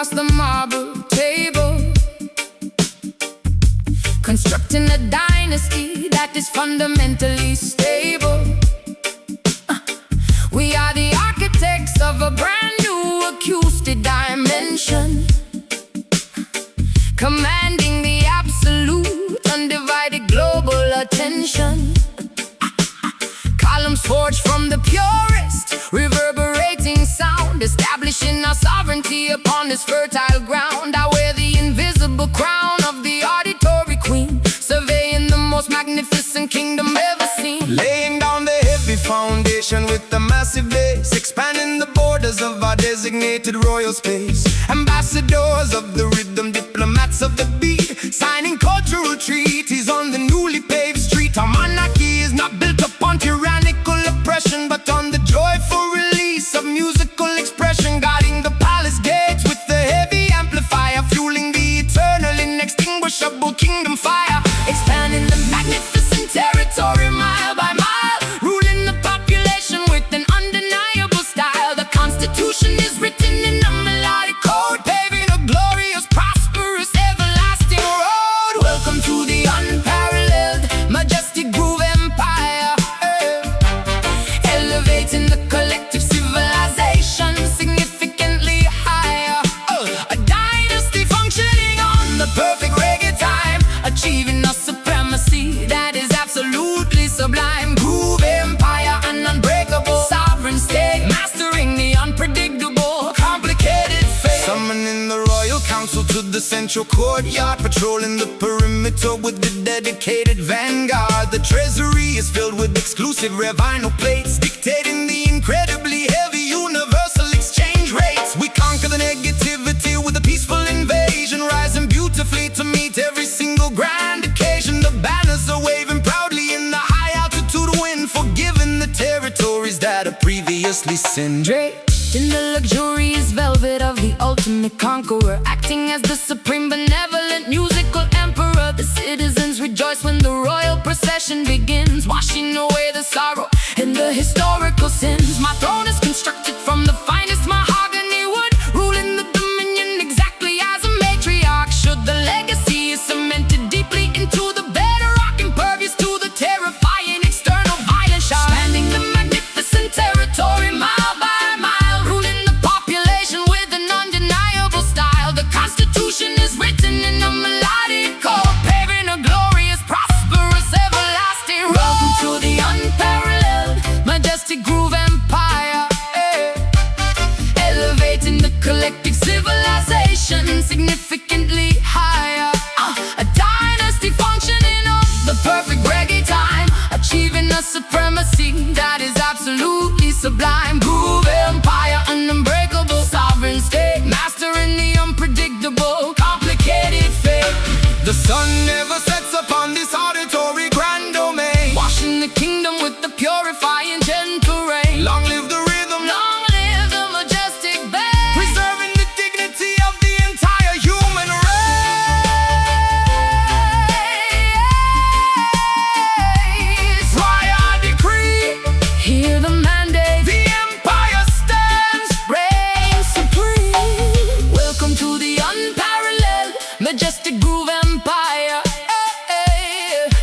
across the marble table, constructing a dynasty that is fundamentally stable. We are the architects of a brand new acoustic dimension, commanding the absolute, undivided global attention. Columns forged from the purest, reverberating sound, establishing our sovereignty upon this fertile ground. I wear the invisible crown of the auditory queen, surveying the most magnificent kingdom ever seen. Laying down the heavy foundation with the massive base, expanding the borders of our designated royal space. Ambassadors of the rhythm, diplomats of the beat, signing cultural treaties on the newly paved street. Our monarchy is not built upon tyrannical oppression, but on the joyful release of musical expression, guarding the palace gates with the heavy amplifier, fueling the eternal inextinguishable kingdom fire. Expanding the magnificent territory mile by mile, ruling the population with an undeniable style. The Constitution is written in a melodic code, paving a glorious, prosperous, everlasting road. Welcome to the unparalleled, majestic groove empire, elevating the collective civilization significantly higher. A dynasty functioning on the perfect reggae time, achieving a supremacy that is absolutely sublime. Groove empire, an unbreakable sovereign state, mastering the unpredictable, complicated fate. Summoning the royal council to the central courtyard, patrolling the perimeter with the dedicated vanguard. The treasury is filled with exclusive rare vinyl plates, dictating the incredibly heavy universal exchange rates. We conquer the negativity with a peaceful invasion, rising beautifully to meet every single grand occasion. The banners are waving proudly in the high altitude wind, forgiving the territories that are previously sinned. Draped in the luxurious velvet of the ultimate conqueror, acting as the supreme benevolent musical emperor. The citizens rejoice when the royal procession begins, washing away the sorrow and the historical sins. My throne is constructed from the finest mahogany wood, ruling the dominion exactly as a matriarch should. The legacy is cemented deeply into the bedrock, impervious to the terrifying external violence shock. Spanning the magnificent territory mile by mile, ruling the population with an undeniable style. The Constitution is written in a melodic code, paving a glorious, prosperous, everlasting road. Welcome to the unparalleled, majestic groove empire, elevating the collective civilization significantly higher. A dynasty functioning on the perfect reggae time, achieving a supremacy that is absolutely sublime. Groove empire, an unbreakable sovereign state, mastering the unpredictable, complicated fate. The sun never sets upon this auditory grand domain, washing the kingdom with the purifying gentle rain. Long live the rhythm, long live the majestic bass, preserving the dignity of the entire human race. Why I decree, hear the mandate, the empire stands, reign supreme. Welcome to the unparalleled, majestic groove empire,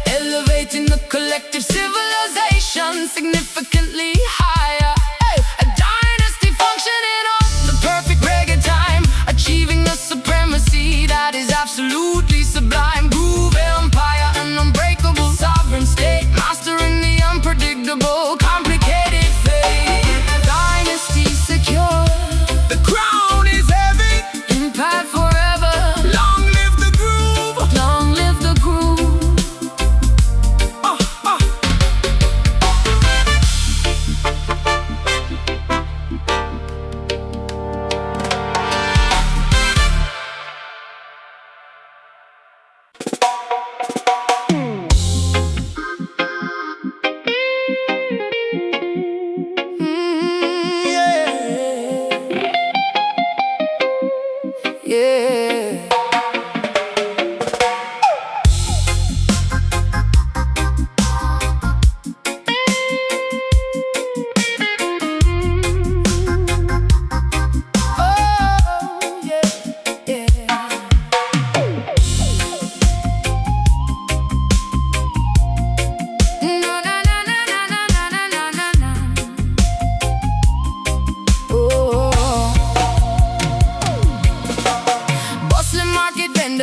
elevating the collective civilization significantly higher. A dynasty functioning on the perfect reggae time, achieving a supremacy that is absolutely sublime. Groove empire, an unbreakable sovereign state, mastering the unpredictable, complicated fate. Dynasty secure, the crown is heavy, impact forever. Long live the groove, long live the groove.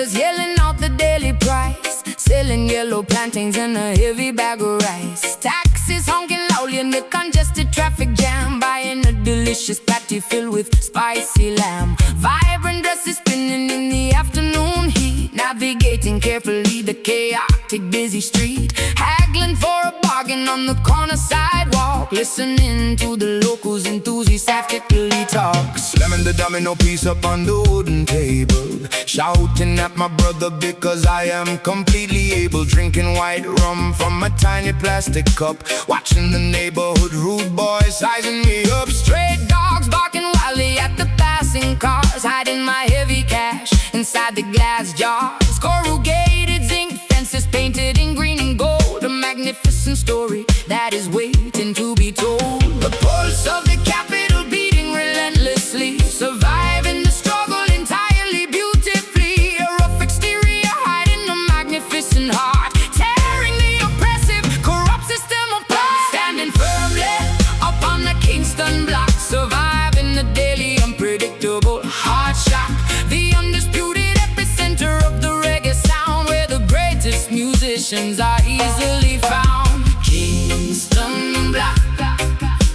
traders yelling out the daily price, selling yellow plantains and a heavy bag of rice. Taxis honking loudly in the congested traffic jam, buying a delicious patty filled with spicy lamb. Vibrant dresses spinning in the afternoon heat, navigating carefully the chaotic busy street. Haggling for a bargain on the corner sidewalk, listening to the locals enthusiastically talk. Slamming the domino piece up on the wooden table, shouting at my brother because I am completely able. Drinking white rum from a tiny plastic cup, watching the neighborhood rude boys sizing me up. Stray dogs barking wildly at the passing cars, hiding my heavy cash inside the glass jars. Corrugated zinc fences painted in green and gold, a magnificent story that is waiting to be told. The pulse of the capital beating relentlessly, surviving the struggle entirely beautifully. A rough exterior hiding a magnificent heart, tearing the oppressive, corrupt system apart. Standing firmly up on the Kingston block, surviving the daily unpredictable hard shock. The undisputed epicenter of the reggae sound, where the greatest musicians are easily found. Kingston block,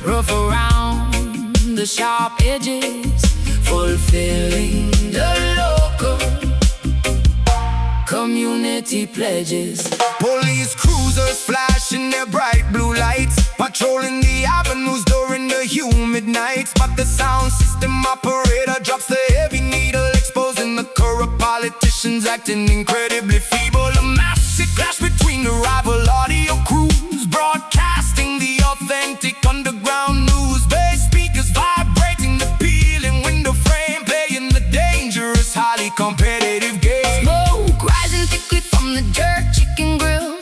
rough around the sharp edges, fulfilling the local community pledges. police cruisers flashing their bright blue lights, patrolling the avenues during the humid nights. But the sound system operator drops the heavy needle, exposing the corrupt politicians acting incredibly feeble. A massive clash between the rival audio crews, broadcasting the authentic underground news. Bass speakers vibrating the peeling window frame, playing the dangerous, highly competitive game. Smoke rising thickly from the jerk chicken grill,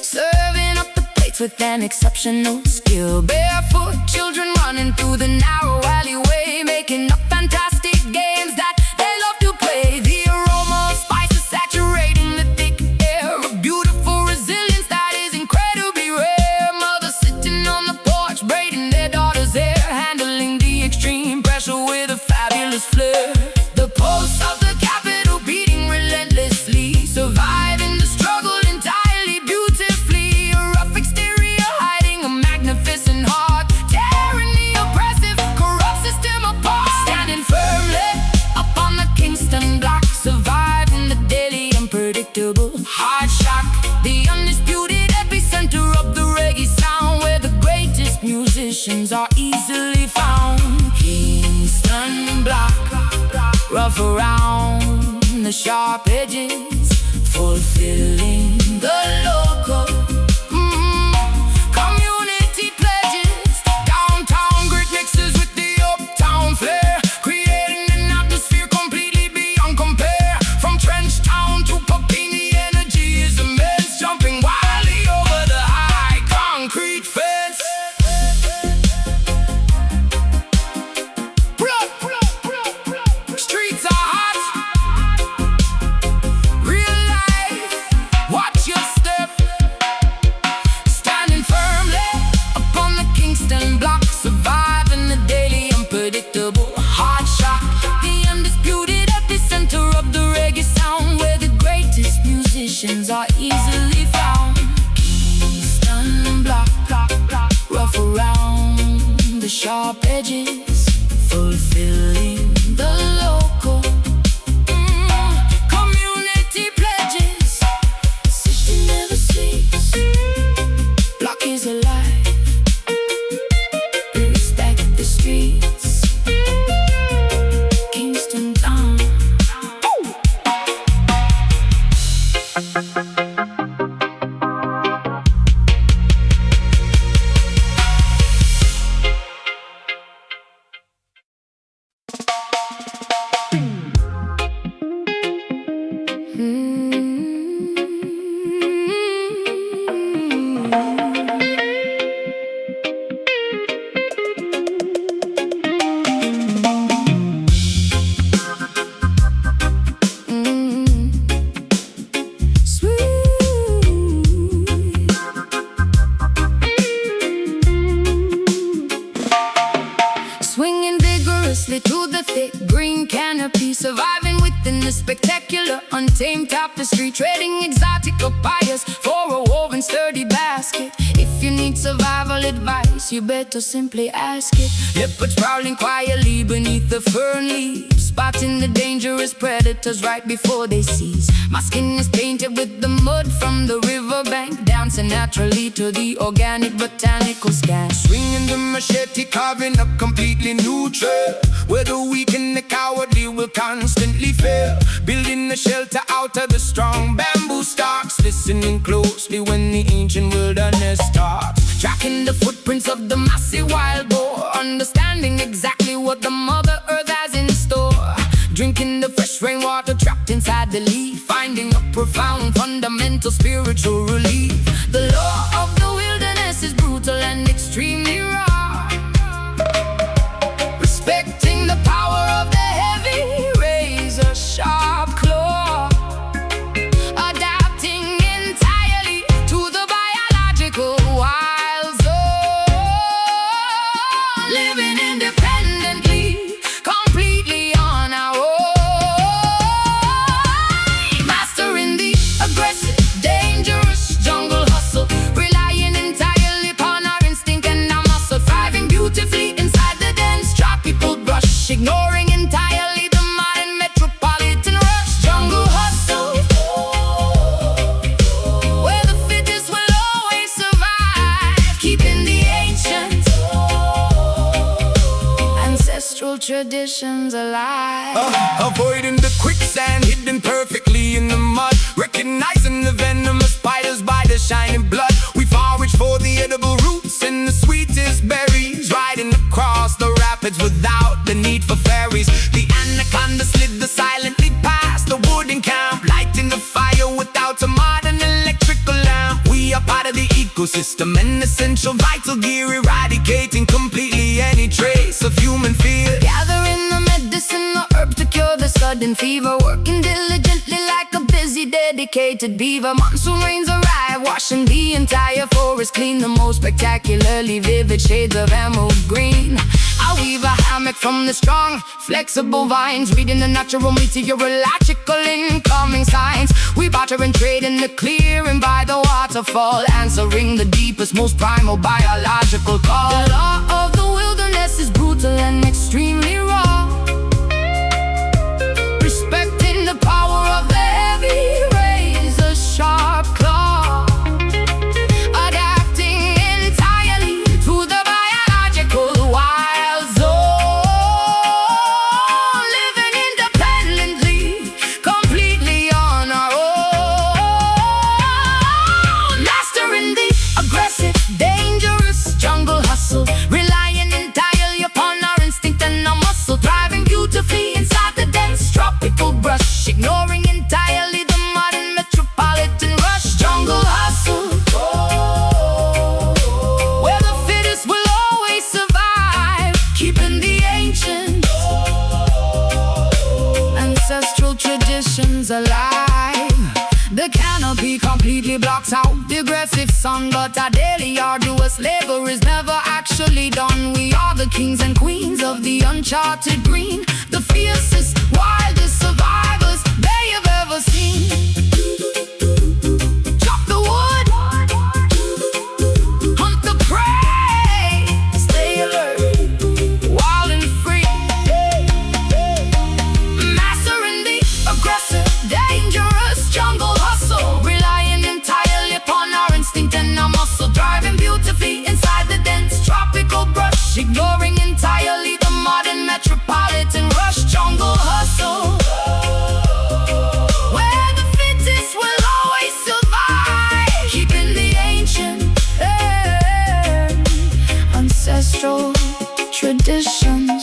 serving up the plates with an exceptional skill. Barefoot children running through the narrow alleyway, making up fantastic games that they love to play. The aroma of spices saturating the thick air, a beautiful resilience that is incredibly rare. Mothers sitting on the porch, braiding their daughters' hair, handling the extreme pressure with a fabulous flair. The pulse of the capital beating relentlessly, surviving the struggle entirely beautifully. A rough exterior hiding a magnificent heart, tearing the oppressive, corrupt system apart. Standing firmly up on the Kingston block, surviving the daily unpredictable hard shock. The undisputed epicenter of the reggae sound, where the greatest musicians are easily found. Kingston block, rough around the sharp edges, fulfilling the local community pledges. Downtown great mixes with the uptown flair, creating an atmosphere completely beyond compare. From Trench Town to Puppy, the energy is immense, jumping wildly over the high concrete fence. Streets are hot, real life, watch your step. crafting the spectacular, untamed tapestry, trading exotic papayas for a woven sturdy basket. If you need survival advice, you better simply ask it. Leopards prowling quietly beneath the fern leaves, spotting the dangerous predators right before they seize. My skin is painted with the mud from the riverbank, dancing naturally to the organic botanical scan. Swinging the machete, carving a completely new trail, where the weak and the cowardly will constantly fail. Building a shelter out of the strong bamboo stalks, listening closely when the ancient wilderness talks. Tracking the footprints of the massive wild boar, understanding exactly what the Mother Earth has in store. Drinking the fresh rainwater trapped inside the leaf, finding a profound, fundamental spiritual relief. The law of the wilderness is brutal and extremely raw, respecting the power of the heavy razor sharp claw, adapting entirely to the biological wild zone, living independently, completely on our own, mastering the aggressive, dangerous jungle hustle, relying entirely upon our instinct and our muscle, thriving beautifully inside the dense tropical brush, ignoring entirely the modern metropolitan rush. Jungle hustle, where the fittest will always survive, keeping the ancient ancestral traditions alive. Avoiding the quicksand, hidden perfectly in the mud, recognizing the venomous spiders by the shining blood. We forage for the edible roots and the sweetest berries, riding across the rapids without the need for ferries. The anaconda slid silently past the wooden camp, lighting the fire without a modern electrical lamp. We are part of the ecosystem, an essential vital gear, eradicating completely any trace of human fear. Gathering the medicinal herb to cure the sudden fever, working diligently like a busy, dedicated beaver. Monsoon rains arrive, washing the entire forest clean, the most spectacularly vivid shades of emerald green. I weave a hammock from the strong, flexible vines, reading the natural meteorological incoming signs. We barter and trade in the clearing by the waterfall, answering the deepest, most primal biological call. The law of the wilderness is brutal and extremely raw, respecting the power of the heavy razor sharp claw, adapting entirely to the biological wild zone, living independently, completely on our own, mastering the aggressive, dangerous jungle hustle, relying entirely upon our instinct and our muscle, thriving beautifully inside the dense tropical brush, ignoring entirely the modern metropolitan rush. Jungle hustle, where the fittest will always survive, keeping the ancient ancestral traditions alive. The canopy completely blocks out the aggressive sun, but our daily arduous labor is never actually done. We are the kings and queens of the uncharted green, the fiercest, wildest survivors they have ever seen. Chop the wood, hunt the prey, stay alert, wild and free, mastering the aggressive, dangerous jungle hustle, relying entirely upon our instinct and our muscle, driving beautifully inside the dense tropical brush, ignoring entirely the modern metropolitan rush. Jungle hustle, where the fittest will always survive, keeping the ancient ancestral traditions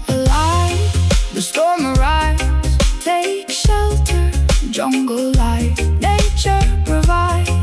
alive. The storm arrives, take shelter, jungle life, nature provides.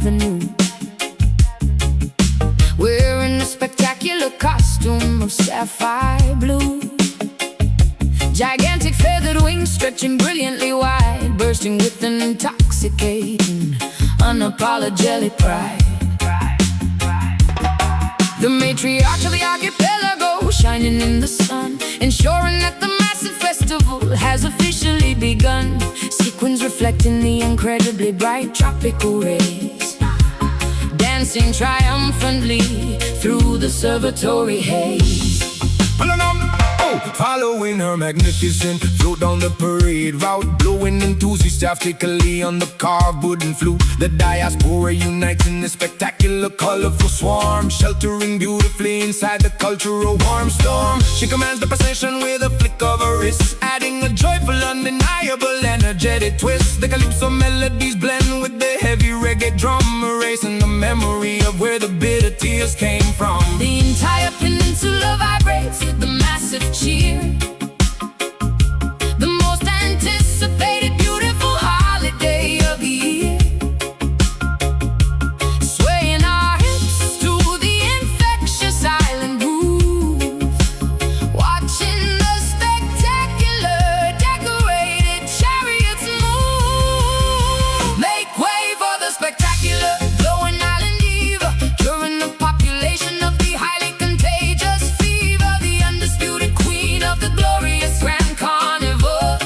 Avenue, wearing a spectacular costume of sapphire blue. Gigantic feathered wings stretching brilliantly wide, bursting with an intoxicating, unapologetic pride. The matriarch of the archipelago shining in the sun, ensuring that the massive festival has officially begun. Sequins reflecting the incredibly bright tropical rays, dancing triumphantly through the observatory haze. Following her magnificent float down the parade route, blowing enthusiastically on the carved wooden flute. The diaspora unites in a spectacular, colorful swarm, sheltering beautifully inside the cultural warm storm. She commands the procession with a flick of her wrist, adding a joyful, undeniable, energetic twist. The calypso melodies blend with the heavy reggae drum, erasing the memory of where the bitter tears came from. The entire peninsula vibrates with the massive cheer, the most anticipated beautiful holiday of the year. Swaying our hips to the infectious island groove, watching the spectacular decorated chariots move. Make way for the spectacular glowing island diva, curing the population of the highly contagious fever, the undisputed queen of the glorious grand carnival,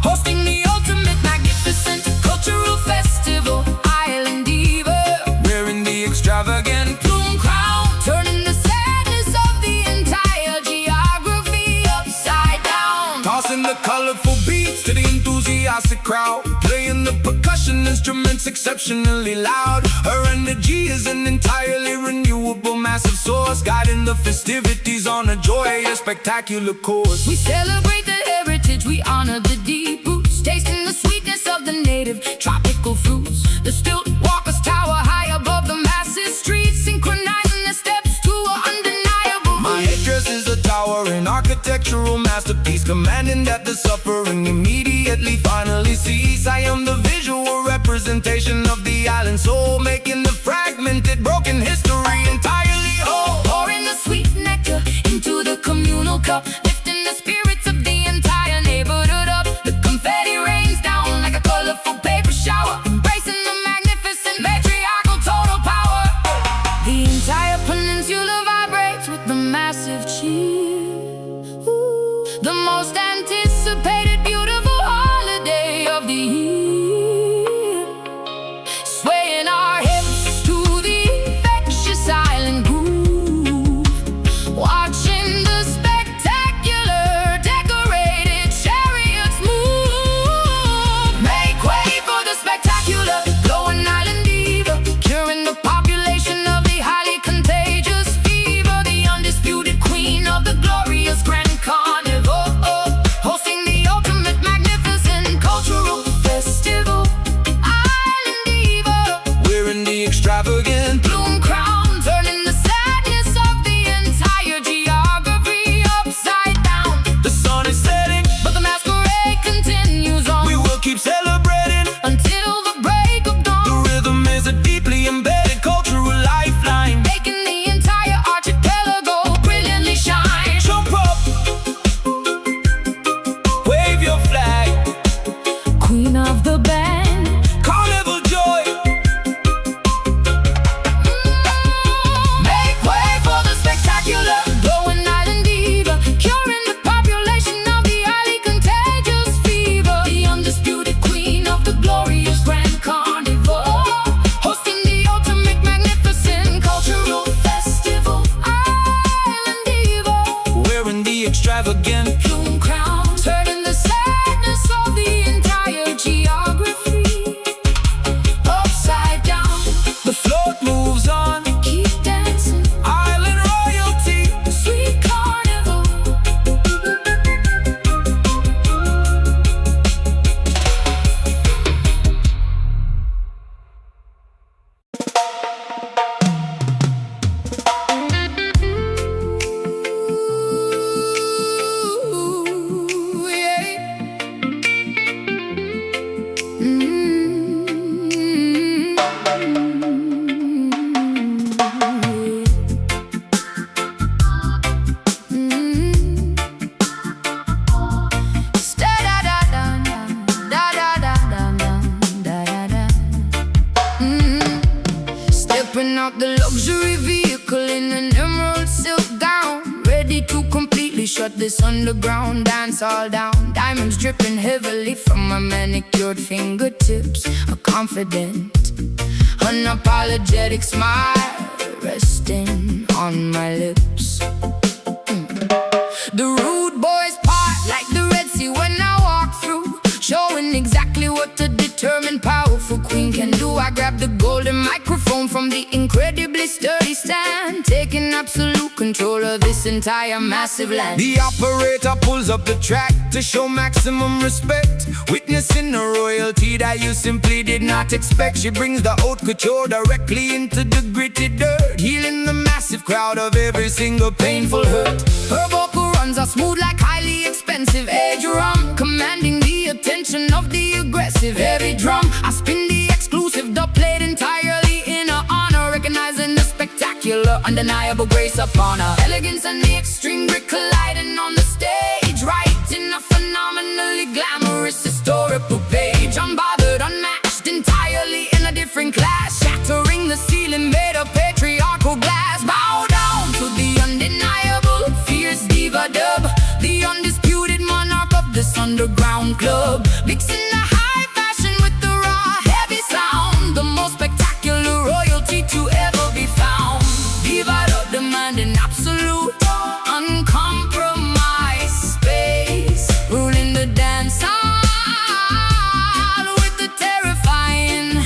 hosting the ultimate magnificent cultural festival. Island diva, Wearing the extravagant plume crown, turning the sadness of the entire geography upside down. tossing the colorful beats to the enthusiastic crowd, playing the percussion instruments exceptionally loud. Her energy is an entirely renewable, massive source, guiding the festivities on a joyous, spectacular course. We celebrate the heritage, we honor the deep roots, tasting the sweetness of the native tropical fruits. The stilt walkers tower high above the massive streets, synchronizing their steps to an undeniable My headdress is a towering architectural masterpiece, commanding that the suffering immediately finally cease. I am the visual representation of the island soul, making the fragmented, broken history entirely whole. pouring the sweet nectar into the communal cup, lifting the spirits of the entire neighborhood up. The confetti rains down like a colorful paper shower, embracing the magnificent matriarchal total power. The entire peninsula vibrates with the massive cheer. Ooh, the most anticipated beautiful holiday of the year. Swaying our hips to the infectious island groove, watching the spectacular decorated chariots move. Make way for the spectacular glowing island diva, curing the population of the highly contagious fever, the undisputed queen of the glorious grand carnival, hosting the ultimate magnificent cultural festival. Island diva, Wearing the extravagant plume crown, turning the sadness of the entire geography upside down. the sun is setting, But the masquerade continues on we will keep celebrating. until the break of The dawn, rhythm is a deeply embedded cultural lifeline. making the entire archipelago brilliantly shine. Jump up, wave your flag, Queen of the band, carnival joy. make way for the spectacular glowing island diva, curing the population of the highly contagious fever, the undisputed queen of the glorious grand carnival, hosting the ultimate magnificent cultural festival. Island diva, Wearing the extravagant plume crown, turning the sadness of the entire geography upside down. the float moves on, Keep dancing, island royalty. sweet carnival. Ooh. this underground dance all down. Diamonds dripping heavily from my manicured fingertips. A confident, unapologetic smile resting on my lips. The rude boys part like the Red Sea when I walk through, showing exactly what a determined, powerful queen can do. I grab the golden microphone from the incredibly sturdy stand, taking absolute control of this entire massive land. The operator pulls up the track to show maximum respect, witnessing a royalty that you simply did not expect. She brings the haute couture directly into the gritty dirt, healing the massive crowd of every single painful hurt. Her vocal runs are smooth like highly expensive edge rum, commanding the attention of the aggressive heavy drum. I spin the exclusive dub plate entirely in her honor, recognizing the spectacular, undeniable grace upon her. Elegance and the extreme grit colliding on the stage, writing a phenomenally glamorous historical page. Unbothered, unmatched, entirely in a different class, shattering the ceiling made of patriarchal glass. Bow down to the undeniable, fierce diva dub, the undisputed monarch of this underground club, mixing the high fashion with the raw, heavy sound, the most spectacular royalty to ever be found. Diva dub demanding absolute, uncompromised space, ruling the dance hall with the terrifying,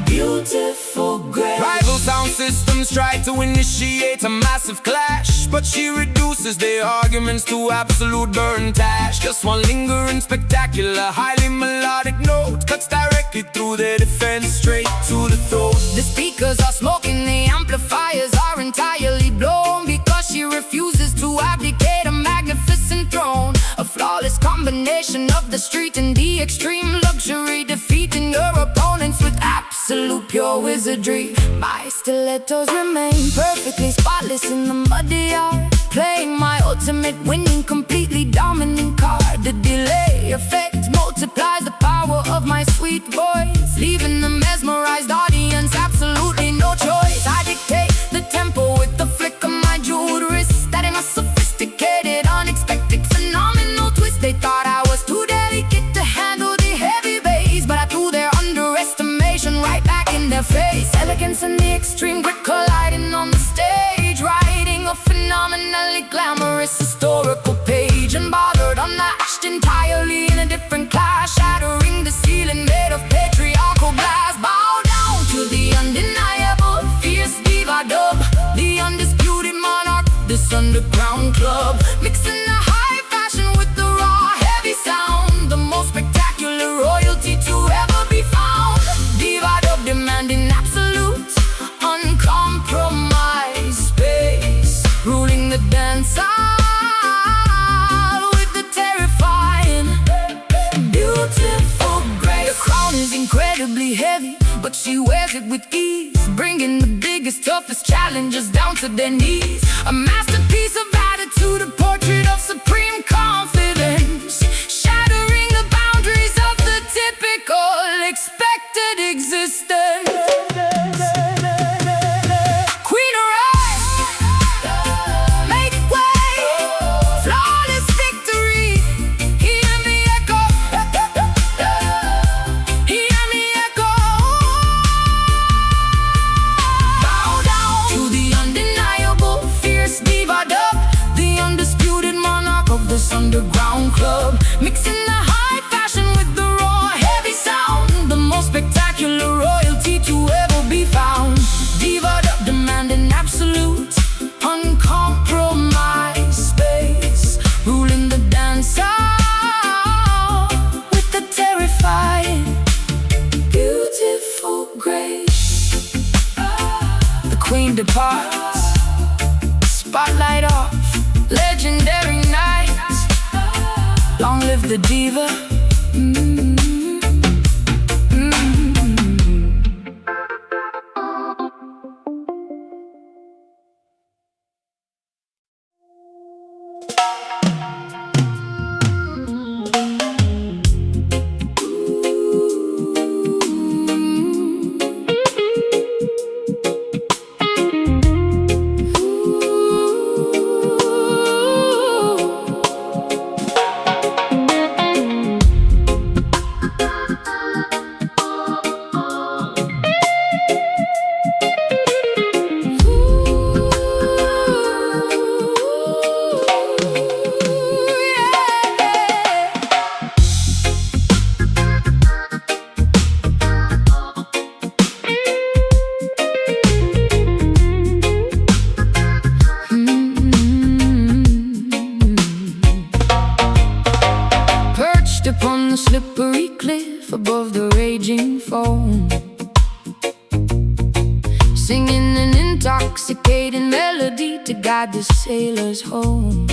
beautiful grace. Rival sound systems try to initiate a massive clash, but she reduces their arguments to absolute burn tash. Just one lingering, spectacular, highly melodic note cuts directly through their defense, straight to the throat. The speakers are smoking, the amplifiers are entirely blown, because she refuses to abdicate a magnificent throne. A flawless combination of the street and the extreme luxury, defeating her opponents with absolute pure wizardry. My stilettos remain perfectly spotless in the muddy yard, playing my ultimate winning, completely dominant card. The delay effect multiplies the power of my sweet voice, leaving the mesmerized audience absolutely no choice. I dictate the tempo with the flick of my jeweled wrist, adding a sophisticated, unexpected, phenomenal twist. They thought I was too delicate to handle the heavy bass, but I threw their underestimation right back in their face. Elegance and the extreme grit colliding on the stage, writing a phenomenally glamorous historical page. Unbothered, unmatched, entirely in a different class, shattering the ceiling made of patriarchal glass. Bow down to the undeniable, fierce diva dub, the undisputed monarch, this underground club, mixing the high fashion with the raw, heavy sound, the most spectacular royalty to ever be found. Diva dub demanding absolute, uncompromised space, ruling the dance hall with the terrifying, beautiful grace. The crown is incredibly heavy, but she wears it with ease, bringing the biggest, toughest challengers down to their knees. A masterpiece of attitude, a portrait of supreme confidence, shattering the boundaries of the typical, expected existence. Queen arrives, make way, flawless victory. Hear me echo, hear me echo. Bow down to the undeniable, fierce diva dub, the undisputed monarch of this underground club, mixing the high fashion with the raw, heavy sound, the most spectacular royalty to ever be found. Diva dub demanding absolute, uncompromised space, ruling the dance hall with the terrifying, beautiful grace. The queen departs, spotlight off, legendary night. Long live the diva. slippery cliff above the raging foam, singing an intoxicating melody to guide the sailors home.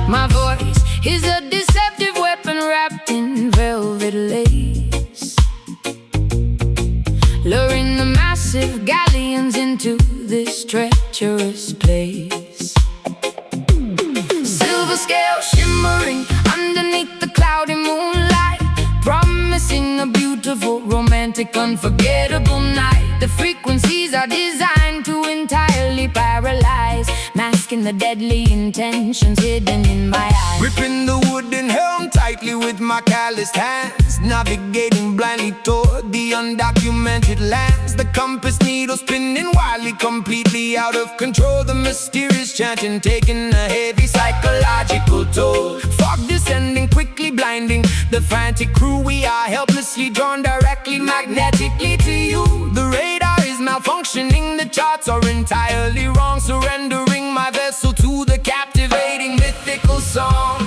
My voice is a deceptive weapon wrapped in velvet lace, luring the massive galleons into this treacherous place. Silver scale shimmering underneath the cloudy moonlight, promising a beautiful, romantic, unforgettable night. The frequencies are designed to entirely paralyze, masking the deadly intentions hidden in my eyes. Gripping the wooden helm tightly with my calloused hands, navigating blindly toward the undocumented lands. The compass needle spinning wildly, completely out of control. The mysterious chanting taking a heavy psychological toll. Fog descending quickly, blinding the frantic crew. We are helplessly drawn directly, magnetically to you. The radar is malfunctioning, the charts are entirely wrong, surrendering my vessel to the captivating mythical song.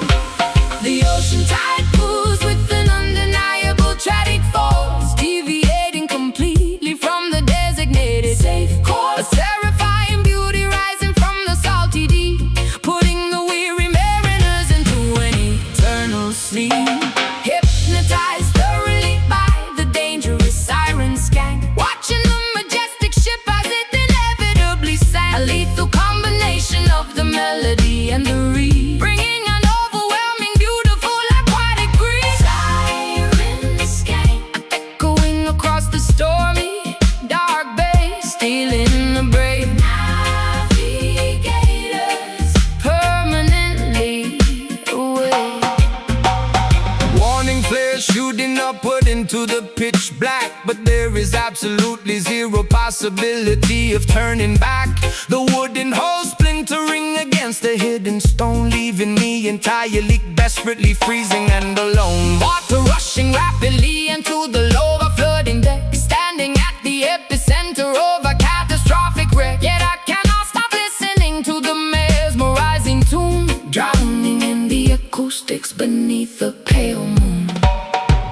The ocean tide pulls with an undeniable tragic force, deviating completely from the designated safe course. A terrifying beauty rising from the salty deep, putting the weary mariners into an eternal sleep. Hypnotized thoroughly by the dangerous siren skank, watching the majestic ship as it inevitably sank. A lethal combination of the melody and the reed, bringing an overwhelming, beautiful, aquatic breeze. Siren skank, echoing across the stormy, dark bay, stealing the brave navigators permanently away. Warning flares shooting upward into the pitch black, but there is absolutely zero possibility of turning back. The wooden hull splintering against a hidden stone, leaving me entirely, desperately freezing and alone. Water rushing rapidly into the lower flooding deck, standing at the epicenter of a catastrophic wreck. Yet I cannot stop listening to the mesmerizing tune, drowning in the acoustics beneath the pale moon.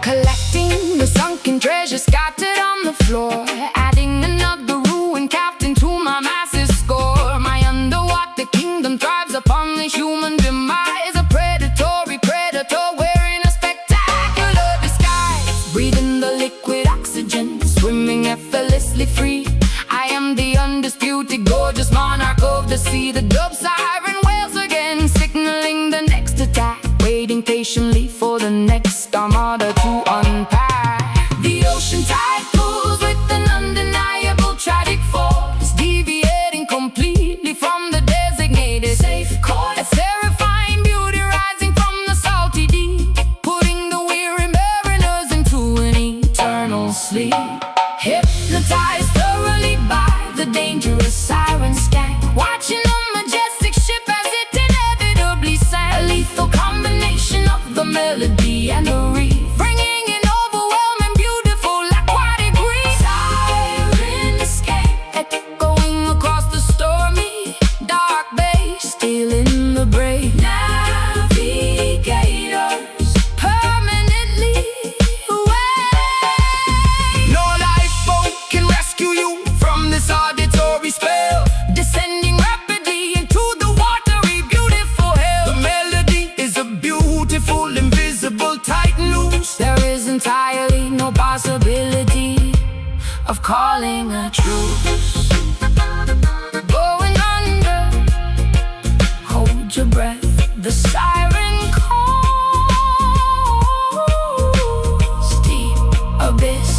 Collecting the sunken treasure scattered on the floor, adding another ruin captain to my massive score. My underwater kingdom thrives upon the human demise, a predatory predator wearing a spectacular disguise, breathing the liquid oxygen, swimming effortlessly free. I am the undisputed gorgeous monarch of the sea. The dub siren wails again, signaling the next attack, waiting patiently for the next armada to unpack. The ocean tide pulls with an undeniable tragic force, deviating completely from the designated safe course. A terrifying beauty rising from the salty deep, putting the weary mariners into an eternal sleep. Hypnotized thoroughly by the dangerous siren skank, watching the majestic ship as it inevitably sank. A lethal combination of the melody and the reef, bringing an overwhelming, beautiful, aquatic breeze. Siren escape, echoing across the stormy, dark bay, stealing the brave navigators permanently away. No lifeboat can rescue you from this auditory spell, Descending rapidly into the watery, beautiful hell. the melody is a beautiful, invisible titan loose. There is entirely no possibility of calling a truce. Going under, hold your breath, the siren calls. Deep abyss,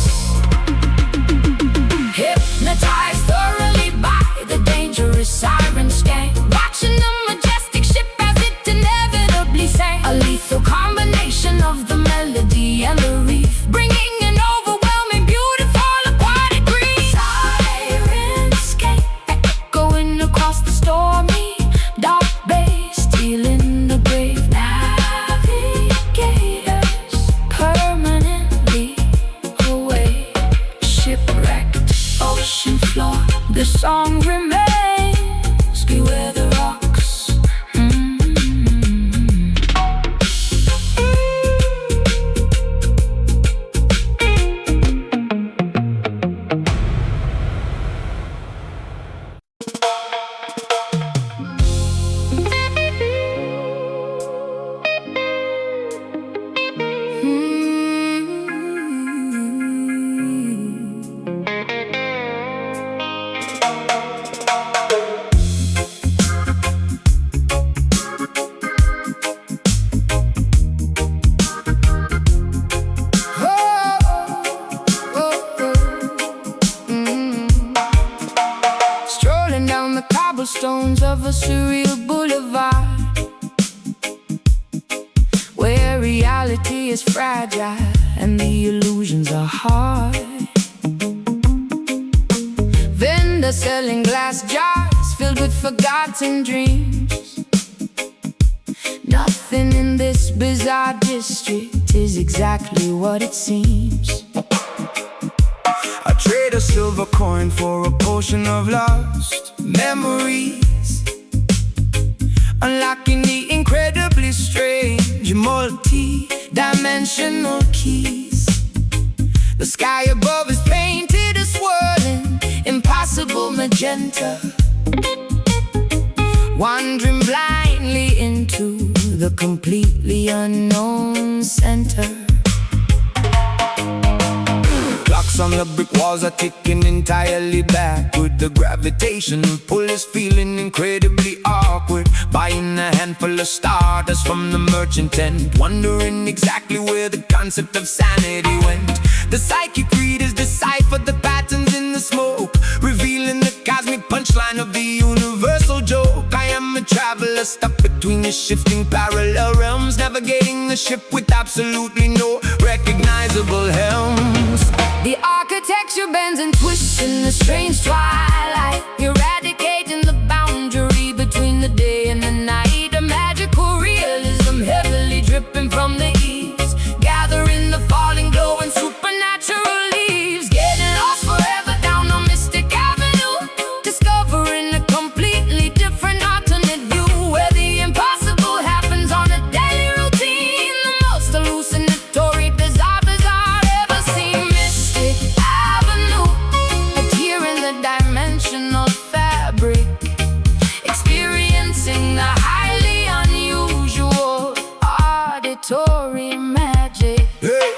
hypnotized thoroughly by the dangerous siren skank, watching the majestic ship as it inevitably sank. A lethal combination of the melody and the reef, bringing an overwhelming, beautiful, aquatic breeze. Siren skank, echoing across the stormy, dark bay, stealing the brave memory is fragile and the illusions are hard. Vendors selling glass jars filled with forgotten dreams. Nothing in this bizarre district is exactly what it seems. I trade a silver coin for a potion of lost memories, unlocking the incredibly strange multi-dimensional keys. The sky above is painted a swirling, impossible magenta, wandering blindly into the completely unknown center. Clocks on the brick walls are ticking entirely backward. The gravitational pull is feeling incredibly awkward. Buying a handful of starters from the merchant tent, wondering exactly where the concept of sanity went. The psychic readers decipher the patterns in the smoke, revealing the cosmic punchline of the universal joke. I am a traveler stuck between the shifting parallel realms, navigating the ship with absolutely no recognizable helms. The architecture bends and twists in the strange twilight, eradicating the boundary between the day and the night. A magical realism heavily dripping from the eaves, gathering the falling glow and supernatural leaves. Getting lost forever down a mystic avenue, discovering a completely different alternate view, where the impossible happens on a daily routine. The most hallucinatory, bizarre ever seen. Dimensional fabric, experiencing the highly unusual auditory magic. Hey!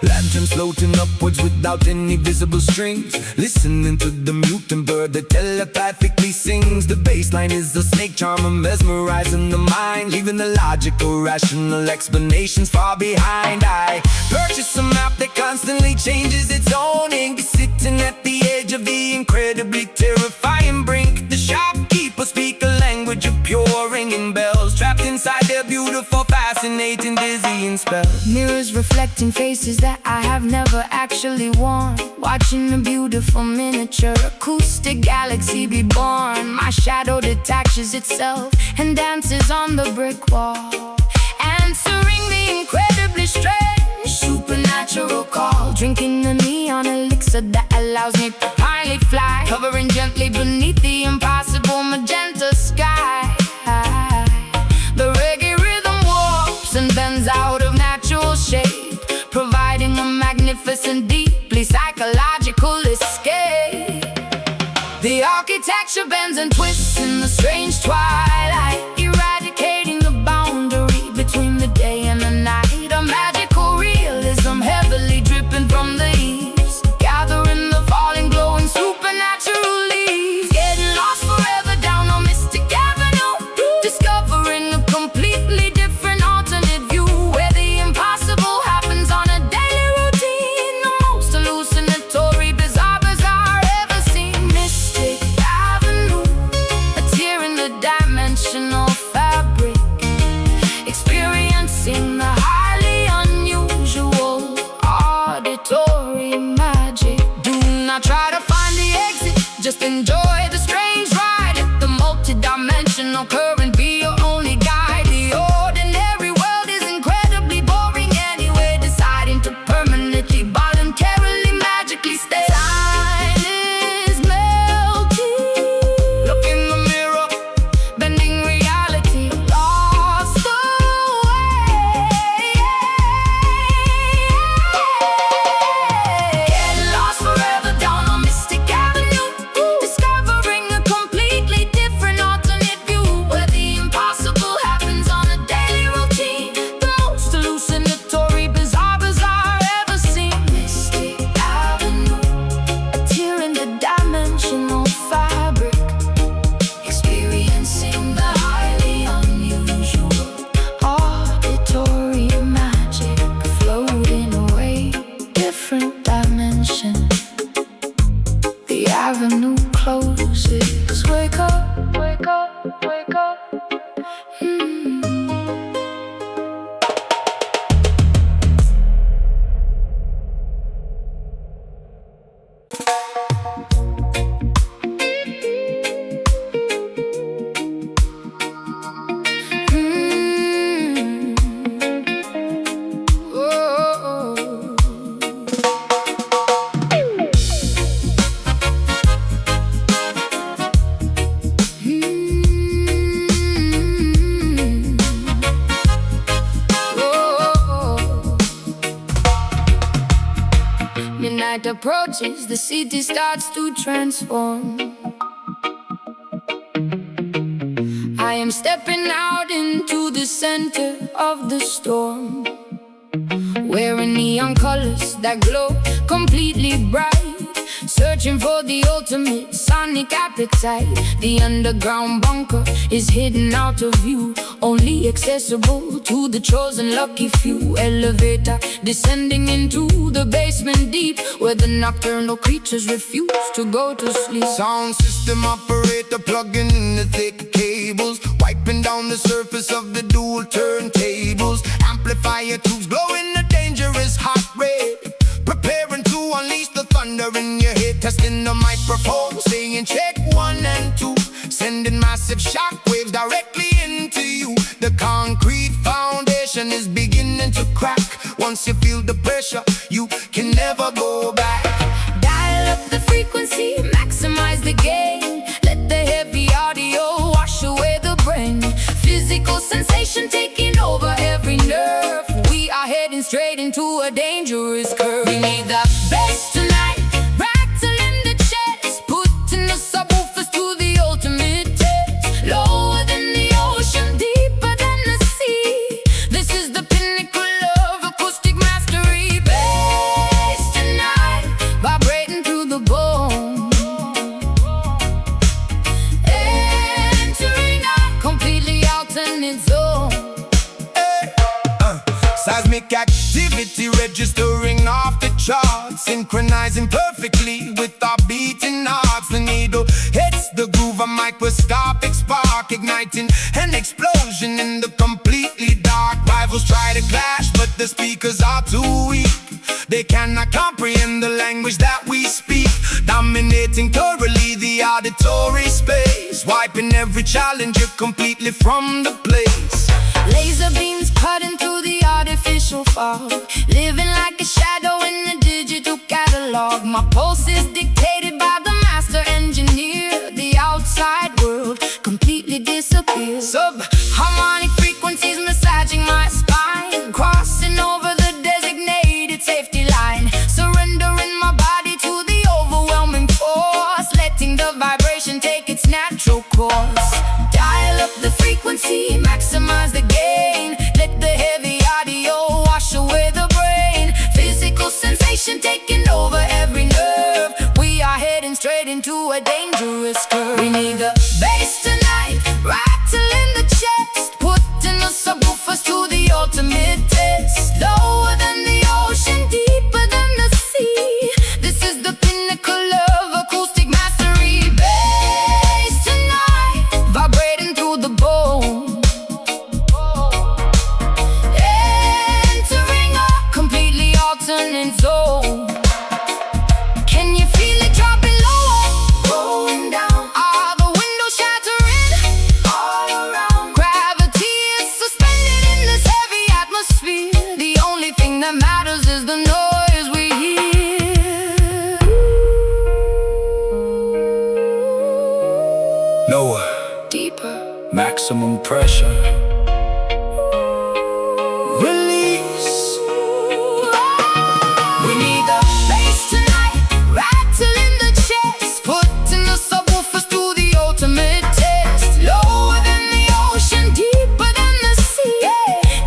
Lanterns floating upwards without any visible strings, listening to the mutant bird that telepathically sings. The bassline is a snake charmer mesmerizing the mind, leaving the logical, rational explanations far behind. I purchase a map that constantly changes its own ink, sitting at the edge of the incredibly terrifying brink. The shopkeepers speak a language of pure ringing bells, trapped inside their beautiful, fascinating, dizzying spell. Mirrors reflecting faces that I have never actually worn, watching a beautiful miniature acoustic galaxy be born. My shadow detaches itself and dances on the brick wall, answering the incredibly strange supernatural call. Drinking the neon elixir that allows me to finally fly, hovering gently beneath the impossible magenta sky. The reggae rhythm warps and bends out of natural shape, providing a magnificent, deeply psychological escape. The architecture bends and twists in the strange twilight, eradicating the boundary between the day and the night. A magical realism heavily dripping from the eaves, gathering the falling glow and supernatural leaves. Getting lost forever down a mystic avenue, discovering a completely different alternate view, where the impossible happens on a daily routine. The most hallucinatory, bizarre ever seen. Mystic Avenue, a tear in the dimension night approaches, the city starts to transform. I am stepping out into the center of the storm, wearing neon colors that glow completely bright, searching for the ultimate sonic appetite. The underground bunker is hidden out of view, only accessible to the chosen lucky few. Elevator descending into the basement deep, where the nocturnal creatures refuse to go to sleep. Sound system operator plugging in the thick cables, wiping down the surface of the dual turntables. Amplifier tubes glowing a dangerous hot red, preparing to unleash the thunder in your head. Testing the microphone, saying check 1 and 2, sending massive shockwaves directly into you. The concrete foundation is beginning to crack. Once you feel the pressure, you can never go back. Dial up the frequency, maximize the gain. Let the heavy audio wash away the brain. Physical sensation taking over every nerve. We are heading straight into a dangerous curve. We need the bass tonight, rattling the chest, putting the subwoofers to the ultimate test. Lower than the ocean, deeper than the sea. This is the pinnacle of acoustic mastery. Bass tonight, vibrating through the bone, entering a completely alternate zone. Seismic activity registering off the charts, synchronizing perfectly with our beating hearts. The needle hits the groove, a microscopic spark, igniting an explosion in the completely dark. Rivals try to clash, but the speakers are too weak. They cannot comprehend the language that we speak, dominating thoroughly the auditory space, wiping every challenger completely from the place. Laser beams cutting through the artificial fog, living like a shadow in the digital catalog. My pulse is dictated by the master engineer. The outside world completely disappears. Sub-harmonic frequencies massaging my spine, crossing over the designated safety line, surrendering my body to the overwhelming force, letting the vibration take its natural course. Dial up the frequency, maximize the gain. Let the heavy audio wash away the brain. Physical sensation taking over every nerve. We are heading straight into a dangerous curve. We need the bass tonight, rattling the chest, putting the subwoofers to the ultimate test. Lower than the ocean, deeper than the sea. This is the pinnacle of acoustic mastery. Bass tonight, vibrating through the bone, entering a completely alternate zone. Can you feel it dropping lower, rolling down? Are the windows shattering all around? Gravity is suspended in this heavy atmosphere. The only thing that matters is the noise we hear. Lower, Deeper, maximum pressure, release. we need the bass tonight, rattling the chest, putting the subwoofers to the ultimate test. Lower than the ocean, deeper than the sea.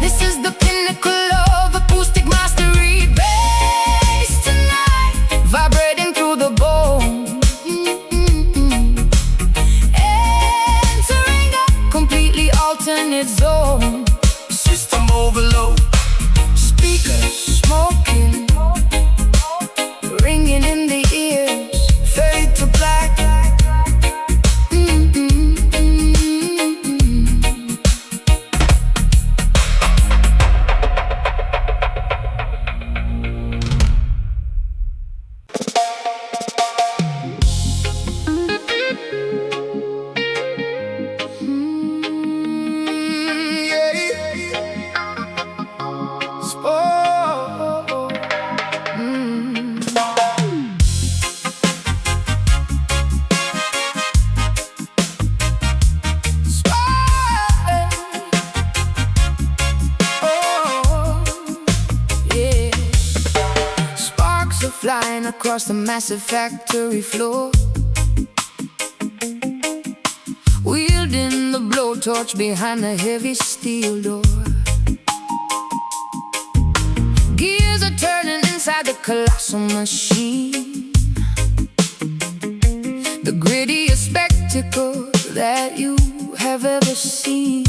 This is the pinnacle of acoustic mastery. Bass tonight, vibrating through the bone, entering a completely alternate zone. System overload, Speakers smoking, ringing in the ears, fade to black. line across the massive factory floor, wielding the blowtorch behind the heavy steel door. Gears are turning inside the colossal machine, the grittiest spectacle that you have ever seen.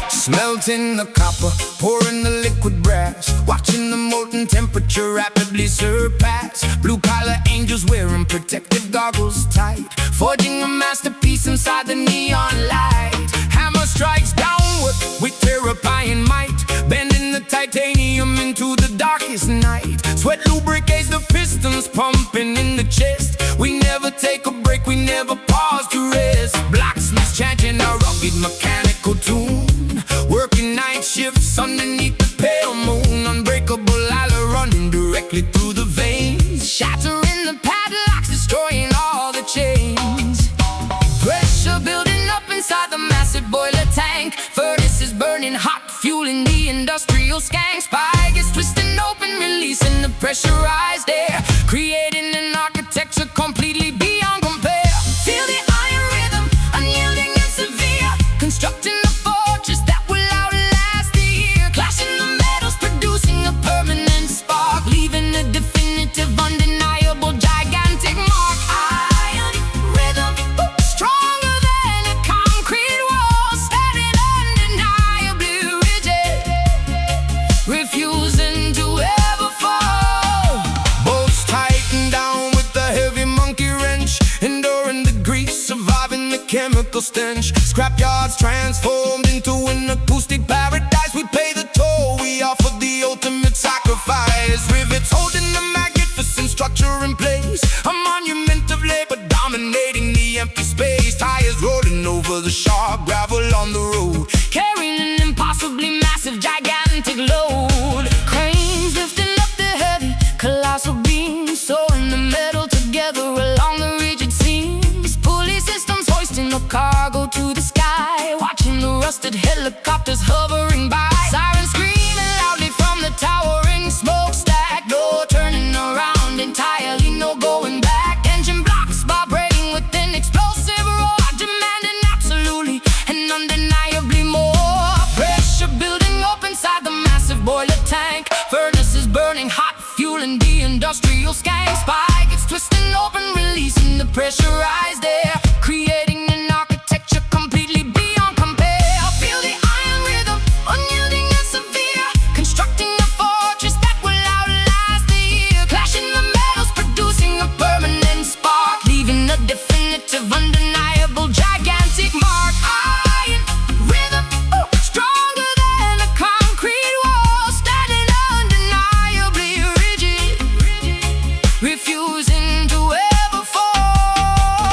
Smelting the copper, pouring the liquid brass, watching the molten temperature rapidly surpass. Blue-collar angels wearing protective goggles tight, forging a masterpiece inside the neon light. Hammer strikes downward with terrifying might, bending the titanium into the darkest night. Sweat lubricates the pistons pumping in the chest. We never take a break, we never pause to rest. Blacksmiths chanting a rugged mechanical tune, working night shifts underneath the pale moon. Unbreakable ladder running directly through the veins, Shattering the padlocks, destroying all the chains. Pressure building up inside the massive boiler tank. Furnaces burning hot, fueling the industrial skanks. Pie gets twisting open, releasing the pressurized air, creating an architecture completely beyond compare. Feel the iron rhythm, unyielding and severe, constructing a fortress that will outlast the year. Clashing the metals, producing a permanent spark, leaving a definitive, undeniable, gigantic mark. Iron rhythm, stronger than a concrete wall, standing undeniably rigid, refusing to ever fall. bolts tightened down with the heavy monkey wrench, enduring the grease, surviving the chemical stench. Scrapyards transformed into an acoustic paradise. We pay the toll, we offer the ultimate sacrifice. Rivets holding the magnificent structure in place, a monument of labor dominating the empty space. Tires rolling over the sharp gravel on the road, Carrying an impossibly massive, gigantic load. Cranes lifting up the heavy, colossal beams, sewing the metal together along the rigid seams. Pulley systems hoisting the cargo to the sky, watching the rusted helicopters hovering by. Sirens screaming loudly from the towering smokestack. Door turning around entirely, no going back. Engine blocks vibrating with an explosive roar, demanding absolutely and undeniably more. Pressure building up inside the massive boiler tank. Furnaces burning hot, fueling the industrial skanks. Spy gets twisting open, releasing the pressurized air, creating an architecture completely beyond compare. Feel the iron rhythm, unyielding and severe, constructing a fortress that will outlast the year. Clashing the metals, producing a permanent spark, leaving a definitive, undeniable, gigantic mark. Iron rhythm, stronger than a concrete wall, standing undeniably rigid, refusing to ever fall.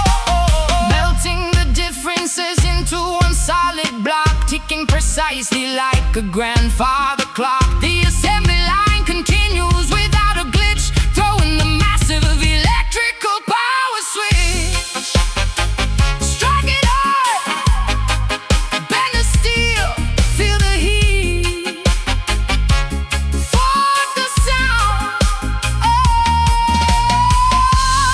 Melting the differences into one solid block, ticking precisely like a grandfather clock. The assembly line continues without a glitch, throwing the massive electrical power switch. Strike it hard, bend the steel, feel the heat, fork the sound.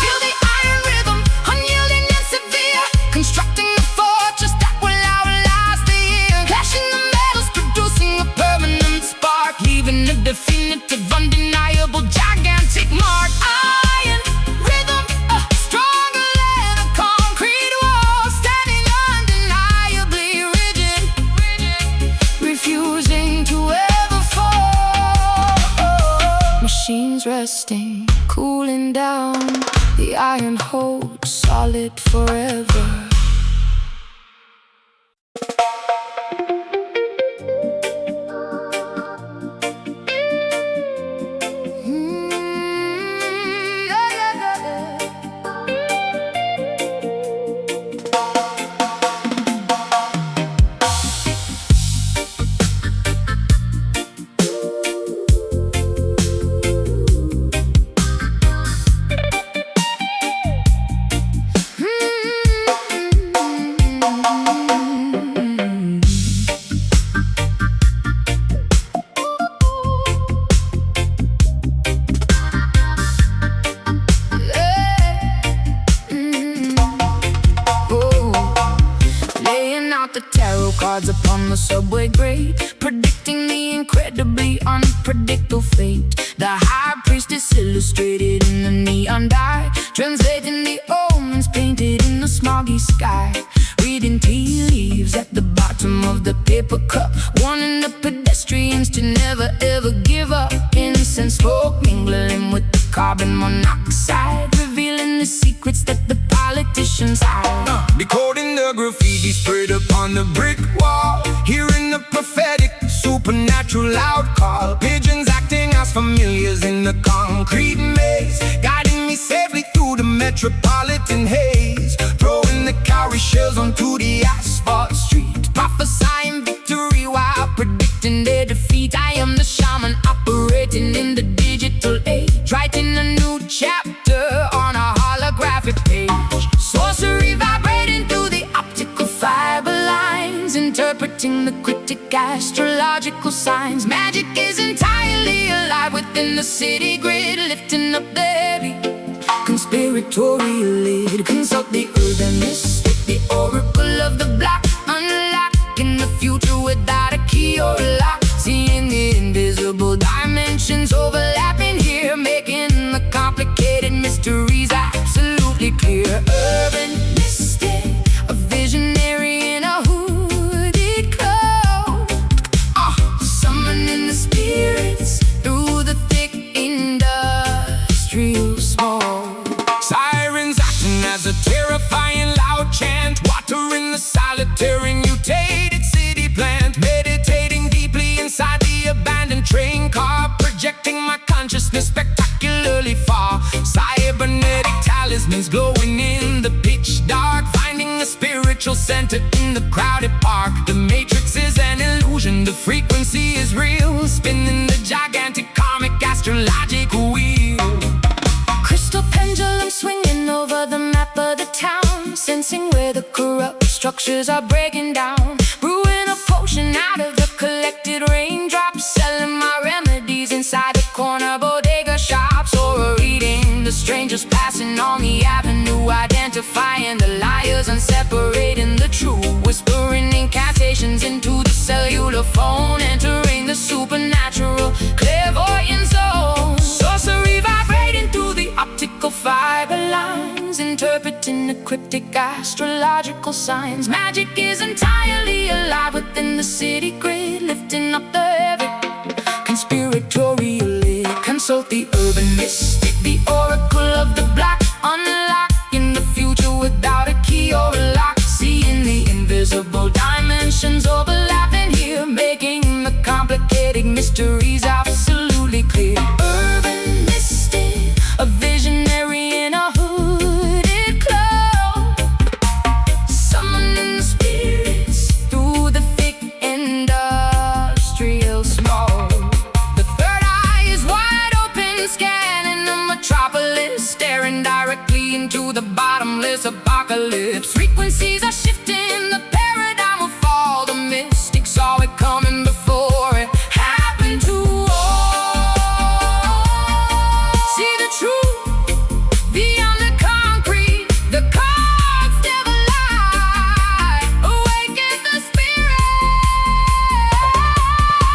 Feel the iron rhythm, unyielding and severe, constructing a fortress that will outlast the year. Clashing the metals, producing a permanent spark, leaving a definitive, undeniable, gigantic mark. Iron rhythm, stronger than a concrete wall, standing undeniably rigid, refusing to ever fall. Machines resting, cooling down, the iron holds solid forever. cards upon the subway grate, predicting the incredibly unpredictable fate. The high priestess illustrated in the neon dye, translating the omens painted in the smoggy sky. Reading tea leaves at the bottom of the paper cup, warning the pedestrians to never ever give up. Incense smoke mingling with the carbon monoxide, revealing the secrets that the politicians hide. Decoding the graffiti spread upon the brick wall, hearing the prophetic supernatural loud call. Pigeons acting as familiars in the concrete maze, guiding me safely through the metropolitan haze. Throwing the cowrie shells onto the asphalt street, prophesying victory while predicting their defeat. I am the shaman operating in the digital age, writing a new chapter on a holographic page. Sorcery vibrating through the optical fiber lines, interpreting the cryptic astrological signs. Magic is entirely alive within the city grid, lifting up the heavy conspiratorial lid. Consult the urban mystic, the oracle of the block, unlocking the future without a key or a lock. Seeing the invisible dimensions overlapping here, making the complicated mysteries absolutely clear. Urban mystic, a visionary in a hooded cloak, summoning the spirits through the thick industrial smoke. Sirens acting as a terrifying loud chant, watering the solitary mutated city plant. Meditating deeply inside the abandoned train car, projecting my consciousness spectacularly far. Cybernetic talismans glowing in the pitch dark, finding a spiritual center in the crowded park. The matrix is an illusion, the frequency is real, spinning the gigantic karmic astrological wheel. Crystal pendulum swinging over the map of the town, sensing where the corrupt structures are breaking down. Brewing a potion out of the collected raindrops, selling my remedies inside the corner bodega shops. Or reading the strangers passing on the avenue, identifying the liars and separating the true. Whispering incantations into the cellular phone, entering the supernatural clairvoyant zone. Sorcery vibrating through the optical fiber lines, interpreting the cryptic astrological signs. Magic is entirely alive within the city grid, lifting up the heavy conspiratorial lid. Consult the urban mystic, the oracle of the block, unlocking the future without a key or a lock. Seeing the invisible dimensions overlapping here, making the complicated mysteries absolutely clear. Urban mystic, a visionary in a hooded cloak, summoning the spirits through the thick industrial smoke. The third eye is wide open, scanning the metropolis, staring directly into the bottomless apocalypse. Frequencies are shifting, the paradigm will fall. The mystic saw it coming before it happened to all. See the truth beyond the concrete, the cards devil lie, awaken the spirit.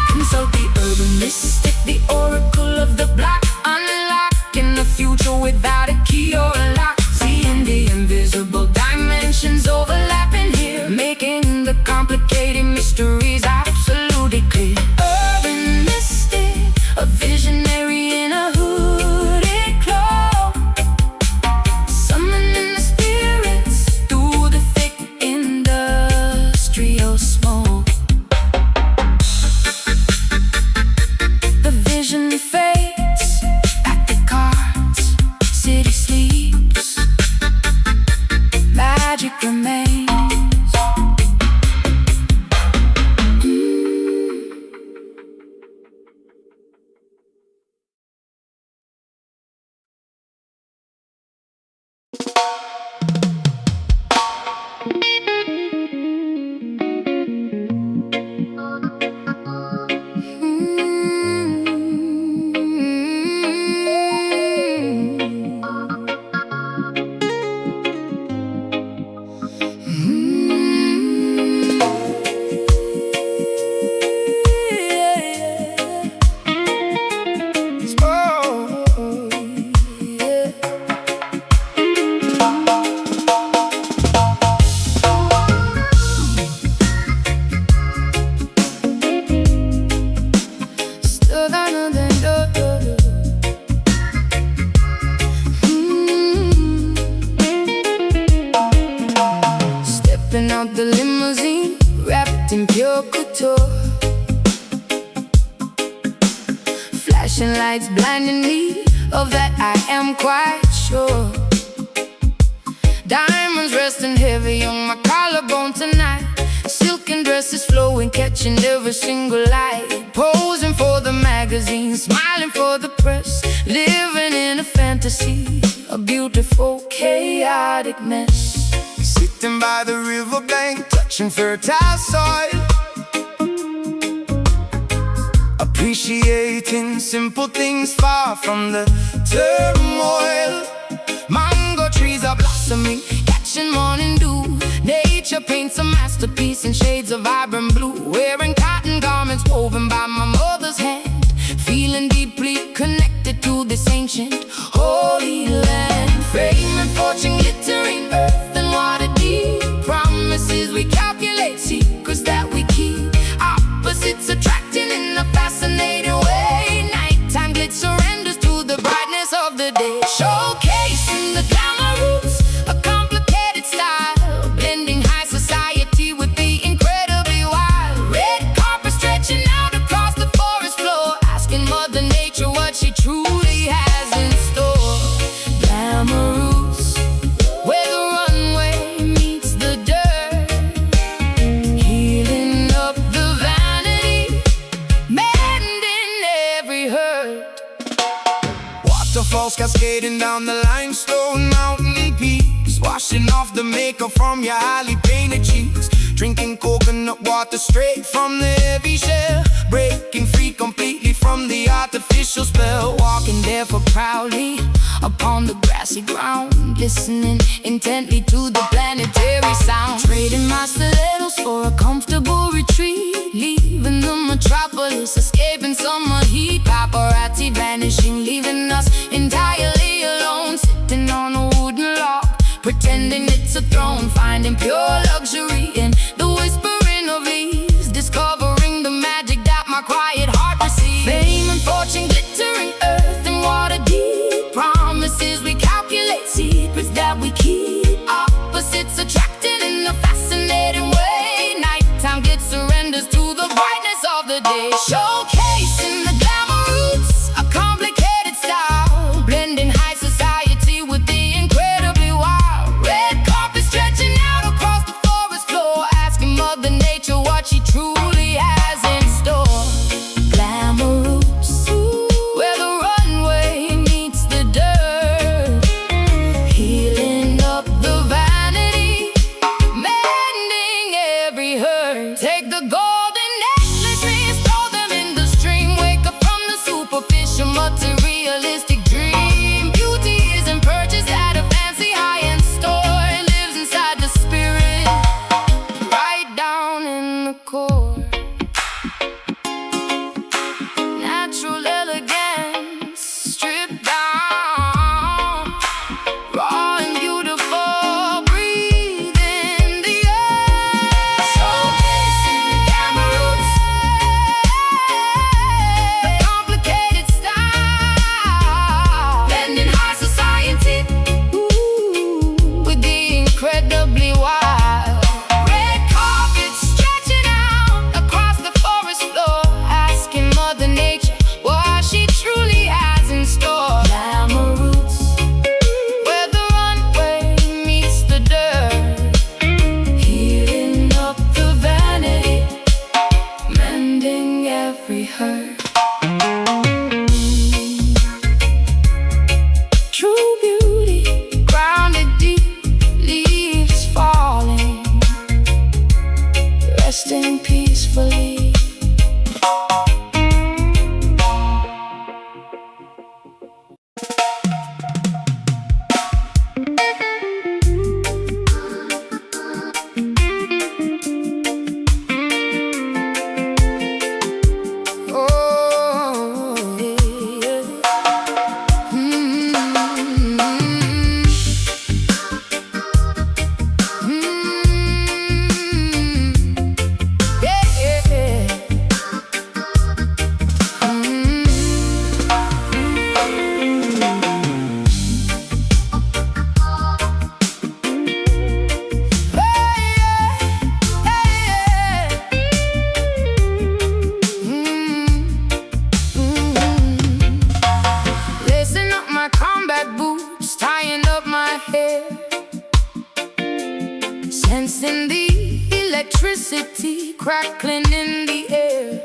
Consult the urban mystic, the oracle of the block, unlocking the future without a key or a lock. Seeing the invisible dimensions overlapping here, making the complicated mysteries absolutely clear. Urban mystic, a visionary in a hooded cloak, summoning the spirits through the thick industrial smoke. The vision fades, pack the cards, city sleeps, magic remains. in pure couture. Flashing lights blinding me, of that I am quite sure. Diamonds resting heavy on my collarbone tonight. Silken dresses flowing, catching every single light. Posing for the magazine, smiling for the press. Living in a fantasy, a beautiful, chaotic mess. Sitting by the riverbank, touching fertile soil, appreciating simple things far from the turmoil. Mango trees are blossoming, catching morning dew. Nature paints a masterpiece in shades of vibrant blue. Wearing cotton garments woven by my mother's hand, feeling deeply connected to this ancient holy land. Fame and fortune glittering, earth and water deep. Promises we calculate, secrets that we keep. Opposites attracting in a fascinating way. Nighttime glitz surrenders to the brightness of the day. Showcasing the glamour roots, a complicated style, blending high society with the incredibly wild. Red carpet stretching out across the forest floor, asking Mother Nature what she truly has in store. Glamour roots, where the runway meets the dirt, healing up the vanity, mending every hurt. Waterfalls cascading down the limestone mountain peaks, washing off the makeup from your highly painted cheeks. Drinking coconut water straight from the heavy shell, breaking free completely from the artificial spell. Walking barefoot proudly upon the grassy ground, listening intently to the planetary sound. Trading my stilettos for a comfortable retreat, leaving the metropolis, escaping summer heat. Paparazzi vanishing, leaving us entirely alone, sitting on a wooden log, pretending it's a throne. Finding pure luxury in the whispering of leaves, discovering the magic that my quiet heart receives. Fame and fortune glittering, earth and water deep. Promises we calculate, secrets that we keep. Opposites attracting in a fascinating way. Nighttime gets surrenders to the brightness of the day. Showcasing the glamour roots, a complicated style, blending high society with the incredibly wild. Red carpet stretching out across the forest floor, asking Mother Nature what she truly has in store. Glamour roots, where the runway meets the dirt, healing up the vanity, mending every hurt. Take the golden necklace rings, throw them in the stream. Wake up from the superficial materialistic dream. Beauty isn't purchased at a fancy high-end store, it lives inside the spirit, right down in the core. Natural elegance, stripped down, raw and beautiful, breathe in the air. Showcasing the glamour roots, a complicated style, blending high society with the incredibly wild. Red carpet stretching out across the forest floor, asking Mother Nature what she truly has in store. Glamour roots, where the runway meets the dirt, healing up the vanity, mending every hurt. True beauty, grounded deep, leaves falling, resting peacefully. Oh, yeah. Yeah. sparkling in the air.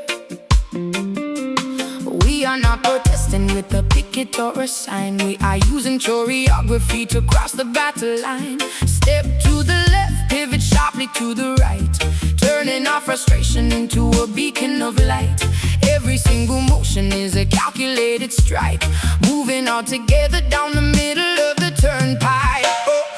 We are not protesting with a picket or a sign. We are using choreography to cross the battle line. Step to the left, pivot sharply to the right, turning our frustration into a beacon of light. Every single motion is a calculated strike, moving all together down the middle of the turnpike.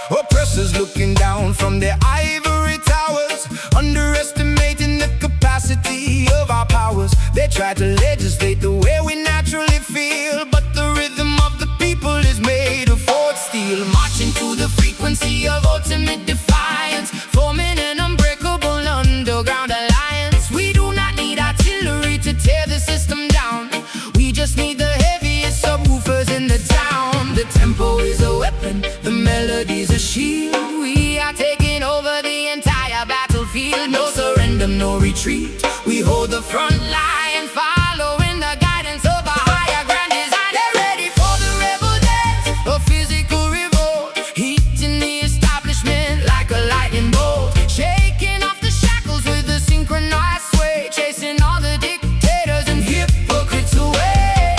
Oppressors looking down from their ivory towers, underestimating the capacity of our powers. They try to legislate the way we naturally feel, but the rhythm of the people is made of forged steel. Marching to the frequency of ultimate defiance, forming an unbreakable underground alliance. We do not need artillery to tear the system down. We just need the heaviest subwoofers in the town. The tempo is a weapon, the melody's a shield. We are taking over the entire battlefield. No surrender, no retreat. We hold the front line, following the guidance of a higher grand design. They're ready for the rebel dance, a physical revolt, heating the establishment like a lightning bolt, shaking off the shackles with a synchronized sway, chasing all the dictators and hypocrites away.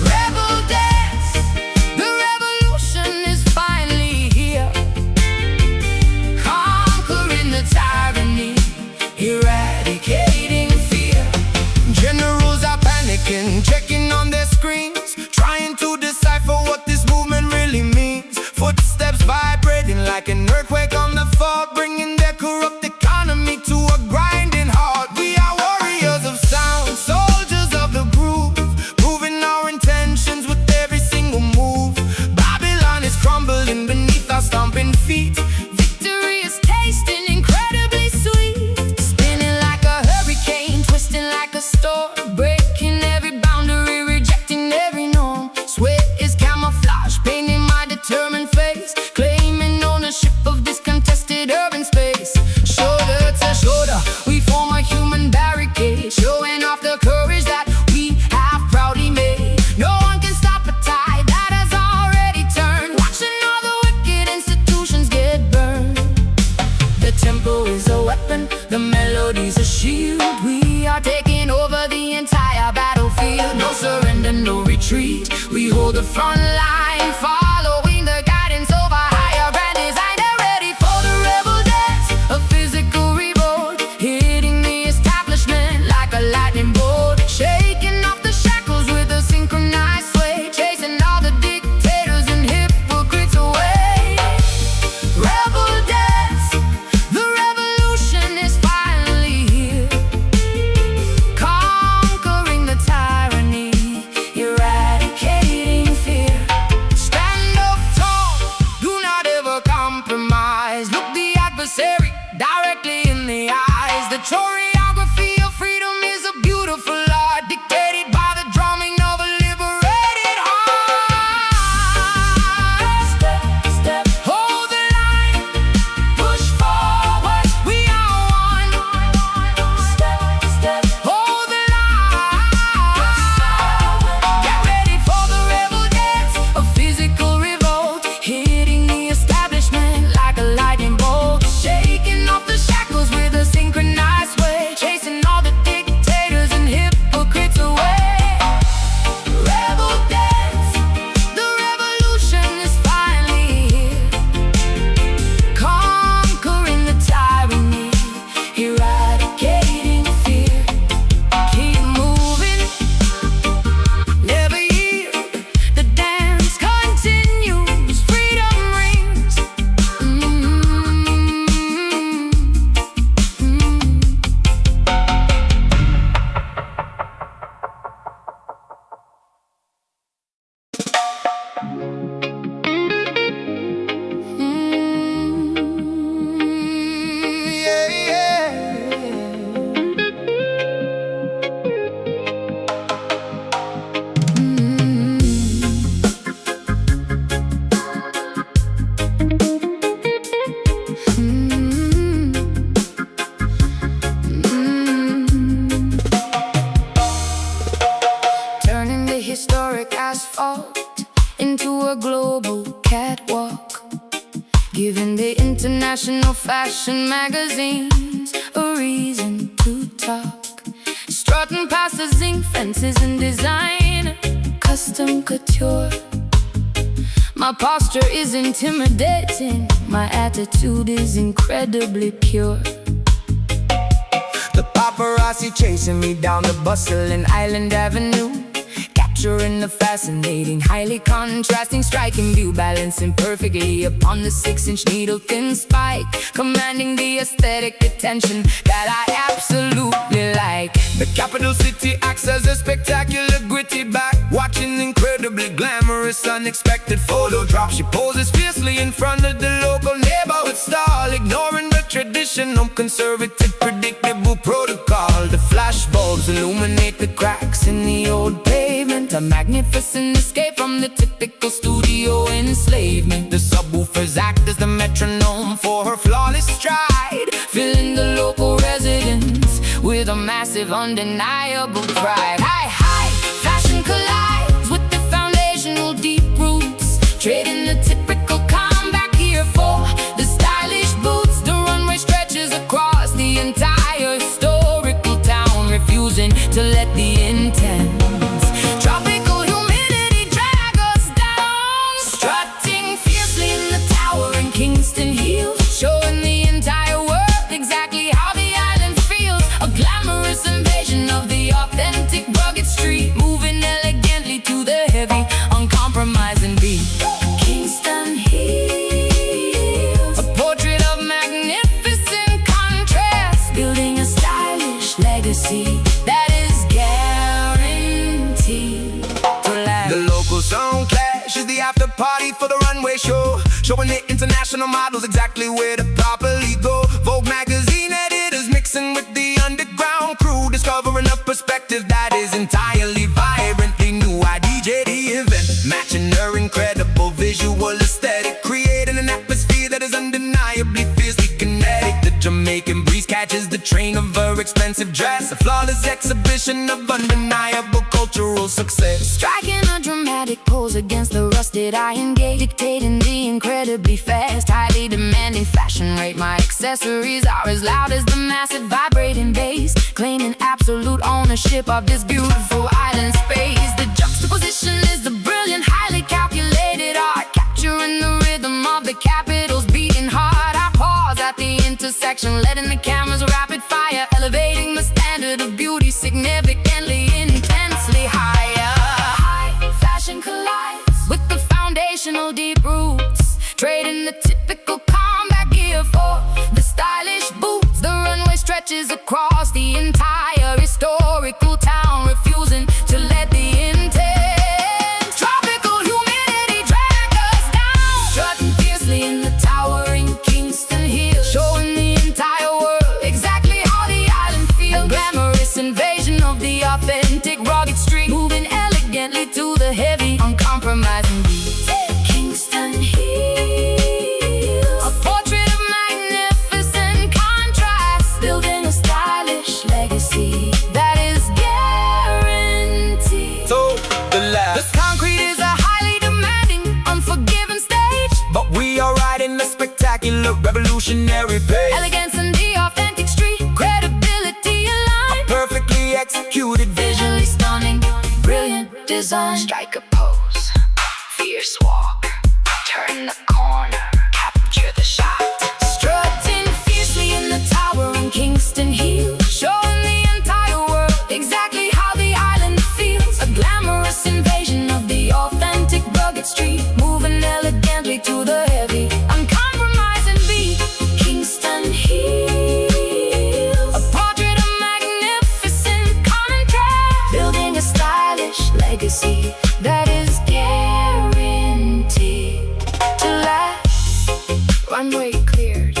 Rebel dance, the revolution is finally here, conquering the tyranny, eradicating fear. Generals are panicking, checking on their screens, trying to decipher what this movement really means. Footsteps vibrating like an earthquake on the fault, bringing their corrupt economy to a grinding halt. We are warriors of sound, soldiers of the groove, proving our intentions with every single move. Babylon is crumbling beneath our stomping feet. Victory is tasting incredibly sweet, spinning like a hurricane, twisting like a storm, breaking every boundary, rejecting every norm. Sweat is camouflage, painting my determined face, claiming ownership of this contested urban space. Shoulder to shoulder, we form a human barricade, showing off the courage that we have proudly made. No one can stop a tide that has already turned, watching all the wicked institutions get burned. The tempo is a weapon, the melody's a shield. We are taking over the entire battlefield. No surrender, no retreat. We hold the front line, following the guidance of a higher grand design. They're ready for the rebel dance, a physical revolt, hitting the establishment like a lightning bolt, shaking off the shackles with a synchronized sway, chasing all the dictators and hypocrites away. Rebel dance, the revolution is finally here, conquering the tyranny, eradicating fear. Stand up tall, do not ever compromise. Look the adversary directly in the eyes. The choreography of freedom is a beautiful art, dictated by the drumming of a liberated heart. Step, step, Hold the line, push forward, we are one. step, step. Hold the line. Get ready for the rebel dance, a physical revolt, hitting the establishment like a lightning bolt, shaking off the shackles with a synchronized way, chasing all the dictators and hypocrites away. Rebel dance, the revolution is finally here, conquering the tyranny, eradicating fear. Keep moving, never yield. The dance continues, freedom rings. Yeah, yeah. Turning the historic asphalt into a global catwalk, giving the international fashion magazines a reason fences and design, custom couture. My posture is intimidating, my attitude is incredibly pure. The paparazzi chasing me down the bustling Island Avenue, capturing the fascinating, highly contrasting, striking view, balancing perfectly upon the 6-inch needle-thin spike, commanding the aesthetic attention that I absolutely like. The capital city acts as a spectacular gritty back, watching incredibly glamorous, unexpected photo drop. She poses fiercely in front of the local neighborhood stall, ignoring the traditional conservative, predictable protocol. The flash bulbs illuminate the cracks in the old pavement, a magnificent escape from the typical studio enslavement. The subwoofers act as the metronome for her flawless stride, filling the local residents with a massive, undeniable pride. High fashion collides with the foundational deep roots, trading the typical comeback gear for the stylish boots. The runway stretches across the entire historical town, refusing to let the intense tropical humidity drag us down. Strutting fiercely in the towering Kingston heels, showing the entire world exactly how the island feels. A glamorous invasion of the authentic rugged street, moving elegantly to the heavy, uncompromising beat. Kingston heels, a portrait of magnificent contrast, building a stylish legacy that is guaranteed to last. The local sound clash is the after party for the runway show, showing the international models exactly where to properly go. Vogue magazine editors mixing with the underground crew, discovering a perspective that is entirely vibrantly new. I DJ the event, matching her incredible visual aesthetic, creating an atmosphere that is undeniably fiercely kinetic. The Jamaican breeze catches the train of her expensive dress, a flawless exhibition of undeniable cultural success. Striking a dramatic pose against the rusted iron gate, dictating the incredibly fast, highly demanding fashion rate. My accessories are as loud as the massive vibrating bass, claiming absolute ownership of this beautiful island space. The juxtaposition is the brilliant, highly calculated art, capturing the rhythm of the capital's beating heart. I pause at the intersection, letting the cameras rapid fire, elevating the standard of beauty significantly, intensely higher. High fashion collides with the foundational deep roots, trading the typical combat gear for the stylish boots. The runway stretches across the entire historical town, refusing to let the intense tropical humidity drag us down. Strutting fiercely in the towering Kingston hills, showing the entire world exactly how the island feels. A glamorous invasion of the authentic rugged street, moving elegantly to the heavy, uncompromising beat. Kingston hills, a portrait of magnificent contrast, building a stylish legacy that is guaranteed. So the last, This concrete is a highly demanding, unforgiving stage, but we are riding a spectacular, revolutionary pace. elegance in the authentic street, credibility aligned, Perfectly executed visually stunning, brilliant design. Strike a pose, fierce walk, turn the corner, capture the shot. Strutting fiercely in the towering Kingston heels, showing the entire world exactly how the island feels. A glamorous invasion of the authentic rugged street, moving elegantly to the heavy, uncompromising beat. Kingston heels, a portrait of magnificent contrast, building a stylish legacy that is guaranteed to last. Runway cleared,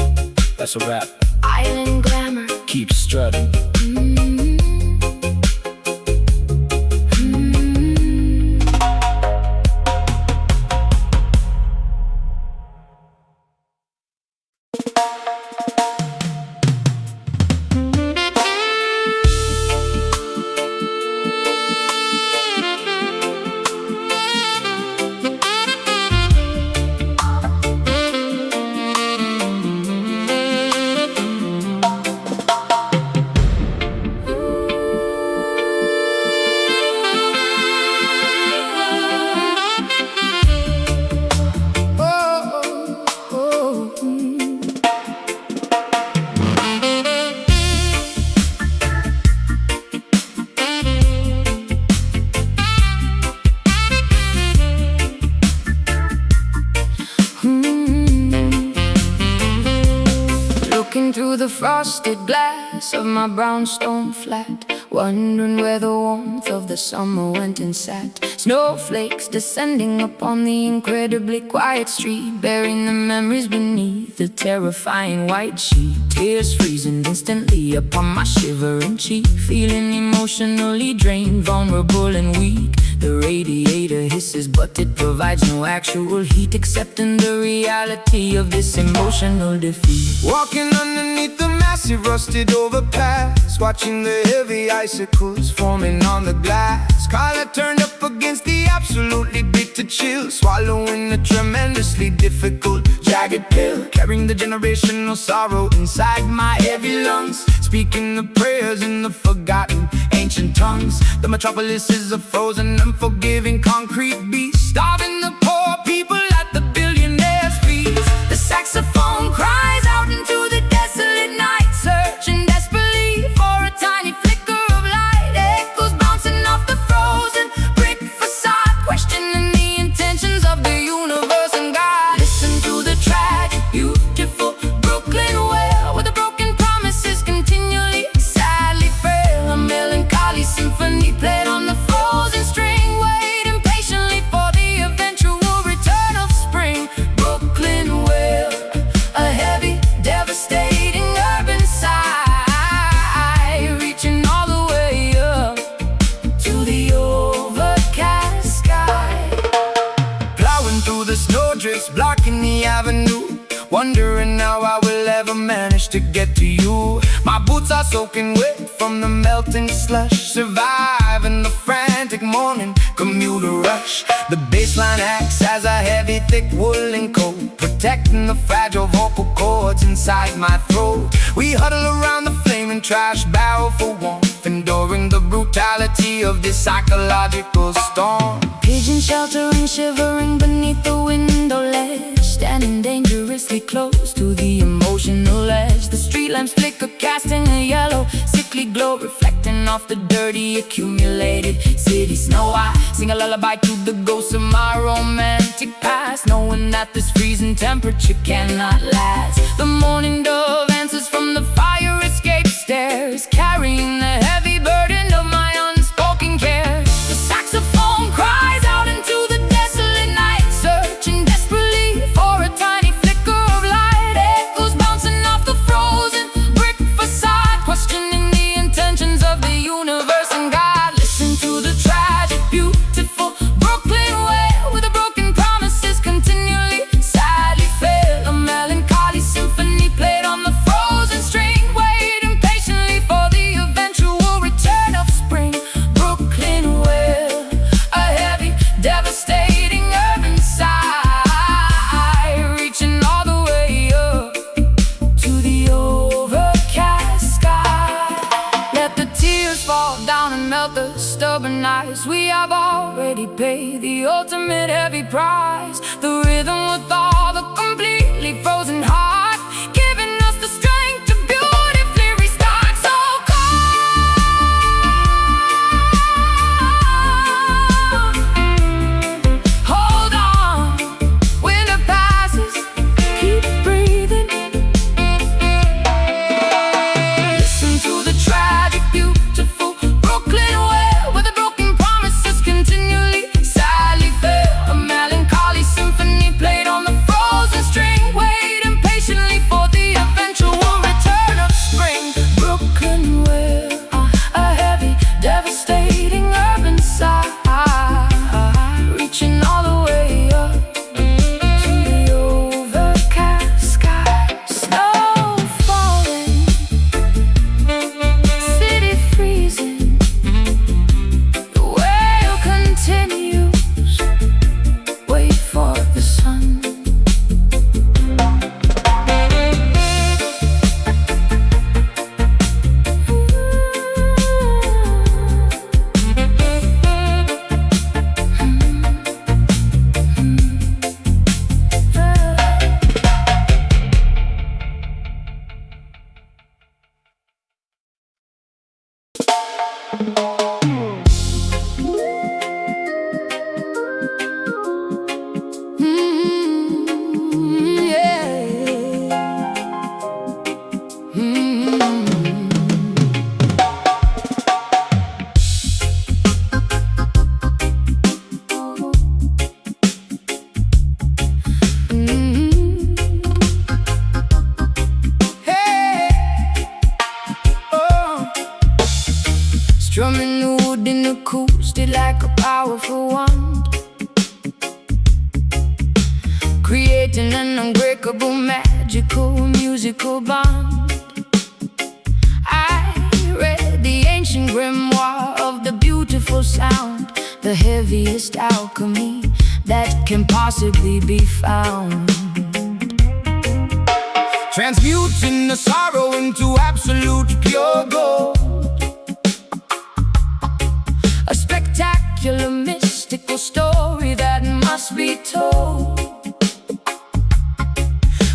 That's a wrap. island glamour. Keep strutting. frosted glass of my brownstone flat, wondering where the warmth of the summer went and sat. Snowflakes descending upon the incredibly quiet street, burying the memories beneath the terrifying white sheet. Tears freezing instantly upon my shivering cheek, feeling emotionally drained, vulnerable and weak. The radiator hisses, but it provides no actual heat, accepting the reality of this emotional defeat. Walking underneath the massive rusted overpass, watching the heavy icicles forming on the glass. Collar turned up against the absolutely bitter chill, swallowing a tremendously difficult jagged pill, carrying the generational sorrow inside my heavy lungs, speaking the prayers in the forgotten ancient tongues. The metropolis is a frozen, unforgiving concrete beast, starving the poor people at the billionaires' feast. The saxophone cries out into the desolate night, searching desperately for a tiny flicker of light. Echoes bouncing off the frozen brick facade, questioning the intentions of the universe and God. Listen to the tragic, beautiful Brooklyn wail, where the broken promises continually sadly fail. A melancholy symphony played on the frozen string, waiting patiently for the eventual return of spring. Brooklyn wail, a heavy, devastating urban sigh, reaching all the way up to the overcast sky. Plowing through the snowdrifts, blocking the avenue, wondering how I will ever manage to get to you. My boots are soaking wet from the melting slush, surviving the frantic morning commuter rush. The bassline acts as a heavy, thick woolen coat, protecting the fragile vocal cords inside my throat. We huddle around the flaming trash barrel for warmth, enduring the brutality of this psychological storm. Pigeons sheltering, shivering beneath the window ledge, standing dangerously close to the emotional edge. The street lamps flicker, casting a yellow, sickly glow, reflecting off the dirty, accumulated city snow. I sing a lullaby to the ghosts of my romantic past, knowing that this freezing temperature cannot last. The morning dove answers from the fire escape stairs, carrying the heavy burden of my unspoken cares. The saxophone cries out into the desolate night, searching desperately for a tiny flicker of light. Echoes bouncing off the frozen brick facade, questioning the intentions of the universe and God. Listen to the tragic, beautiful Brooklyn wail, where the broken promises continually sadly fail. A melancholy symphony played on the frozen string, waiting patiently for the eventual return of spring. Brooklyn wail, a heavy, devastating urban sigh, reaching all the way up to the overcast sky. Let the tears fall down and melt the stubborn ice. We have already paid the ultimate heavy price. The rhythm with all the completely frozen heart, giving us the strength to beautifully restart. So come, hold on, winter passes, keep breathing. Listen to the tragic, beautiful Brooklyn wail, where the broken promises continually sadly fail. A melancholy symphony played on the frozen string, waiting patiently strumming the wood in acoustic like a powerful wand, creating an unbreakable, magical, musical bond. I read the ancient grimoire of the beautiful sound, the heaviest alchemy that can possibly be found, transmuting the sorrow into absolute pure gold. a spectacular, mystical story that must be told,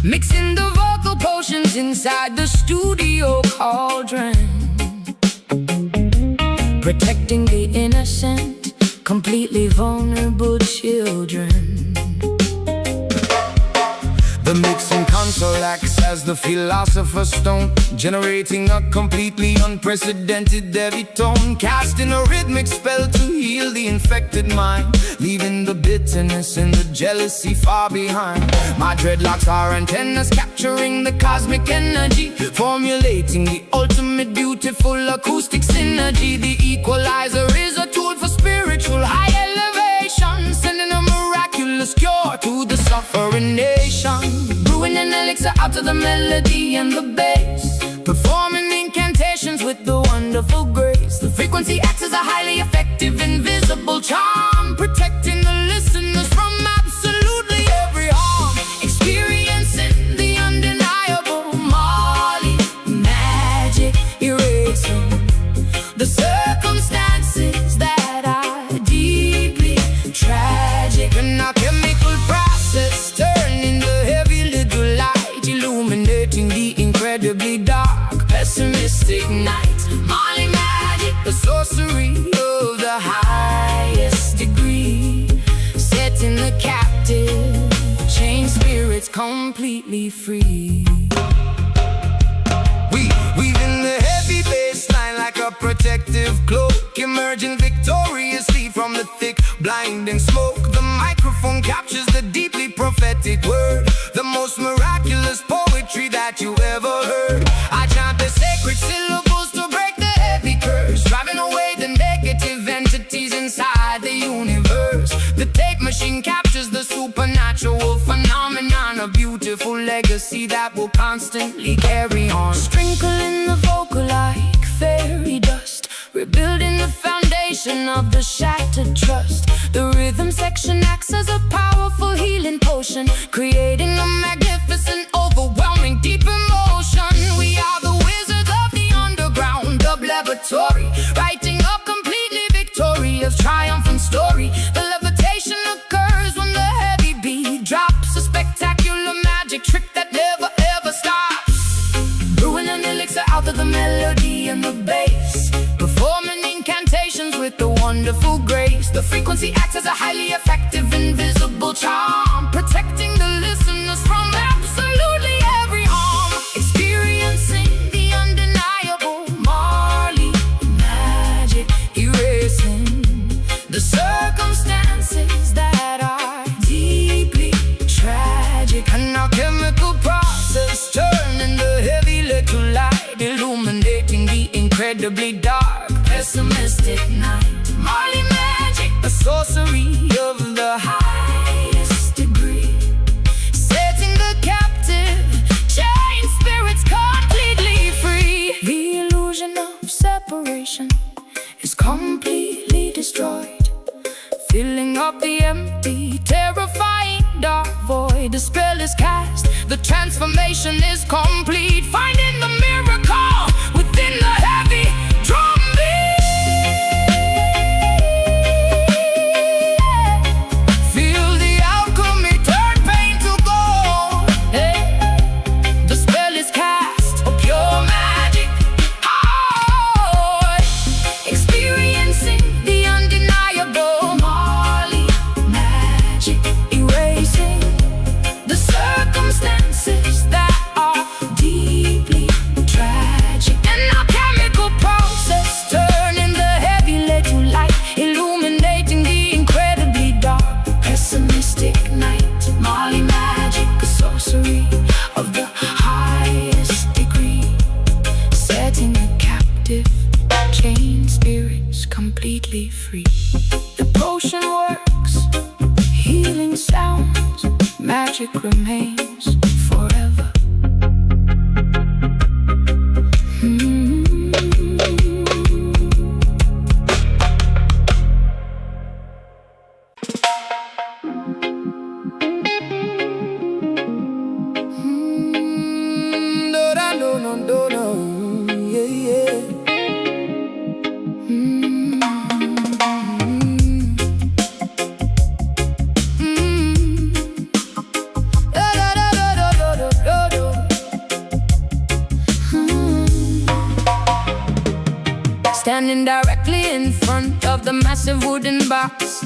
mixing the vocal potions inside the studio cauldron, protecting the innocent, completely vulnerable children. The mixing console acts as the philosopher's stone, generating a completely unprecedented heavy tone, casting a rhythmic spell to heal the infected mind, leaving the bitterness and the jealousy far behind. My dreadlocks are antennas capturing the cosmic energy, formulating the ultimate beautiful acoustic synergy. The equalizer is a tool for spiritual high elevation, sending a miraculous cure to the suffering nation. Brewing an elixir out of the melody and the bass, performing incantations with the wonderful grace. The frequency acts as a highly effective, invisible charm, protecting the listeners from absolutely every harm. Experiencing the undeniable Marley magic, erasing the circumstances that are deeply tragic. And our chemical process turning the heavy little light, illuminating the incredibly dark, pessimistic night. Marley magic, The sorcery of the highest degree, setting the captive, chained spirits completely free. Weaving the heavy bass line like a protective cloak, emerging victoriously from the thick, blinding smoke. The microphone captures the deeply prophetic word, the most miraculous poetry that you ever heard. I chant the sacred syllables to break the heavy curse, driving away the negative entities inside the universe. The tape machine captures the supernatural phenomenon, a beautiful legacy that will constantly carry on. Sprinkling the vocal like fairy dust, rebuilding the foundation of the shattered trust. The rhythm section acts as a powerful healing potion, creating a magnificent, overwhelming, deep emotion. We are the wizards of the underground dub laboratory, writing a completely victorious, triumphant story. The levitation occurs when the heavy beat drops, a spectacular magic trick that never ever stops. Brewing an elixir out of the melody and the bass, performing incantations with the wonderful grace. The frequency acts as a highly effective, invisible charm, protecting the listeners from absolutely every harm. Experiencing the undeniable Marley magic, erasing the circumstances that are deeply tragic. And our chemical process turning the heavy little light, illuminating the incredibly dark, Pessimistic night, Marley magic, a sorcery of the highest degree, setting the captive, chained spirits completely free. The illusion of separation is completely destroyed, filling up the empty, terrifying dark void. The spell is cast, the transformation is complete, finding the miracle within the heavy drum beat. Feel the alchemy turn pain to gold. Hey. The spell is cast, a pure magic. Oh, experiencing the undeniable Marley magic, erasing the circumstances that are deeply chained spirits completely free. The potion works, healing sounds, magic remains forever. Standing directly in front of the massive wooden box,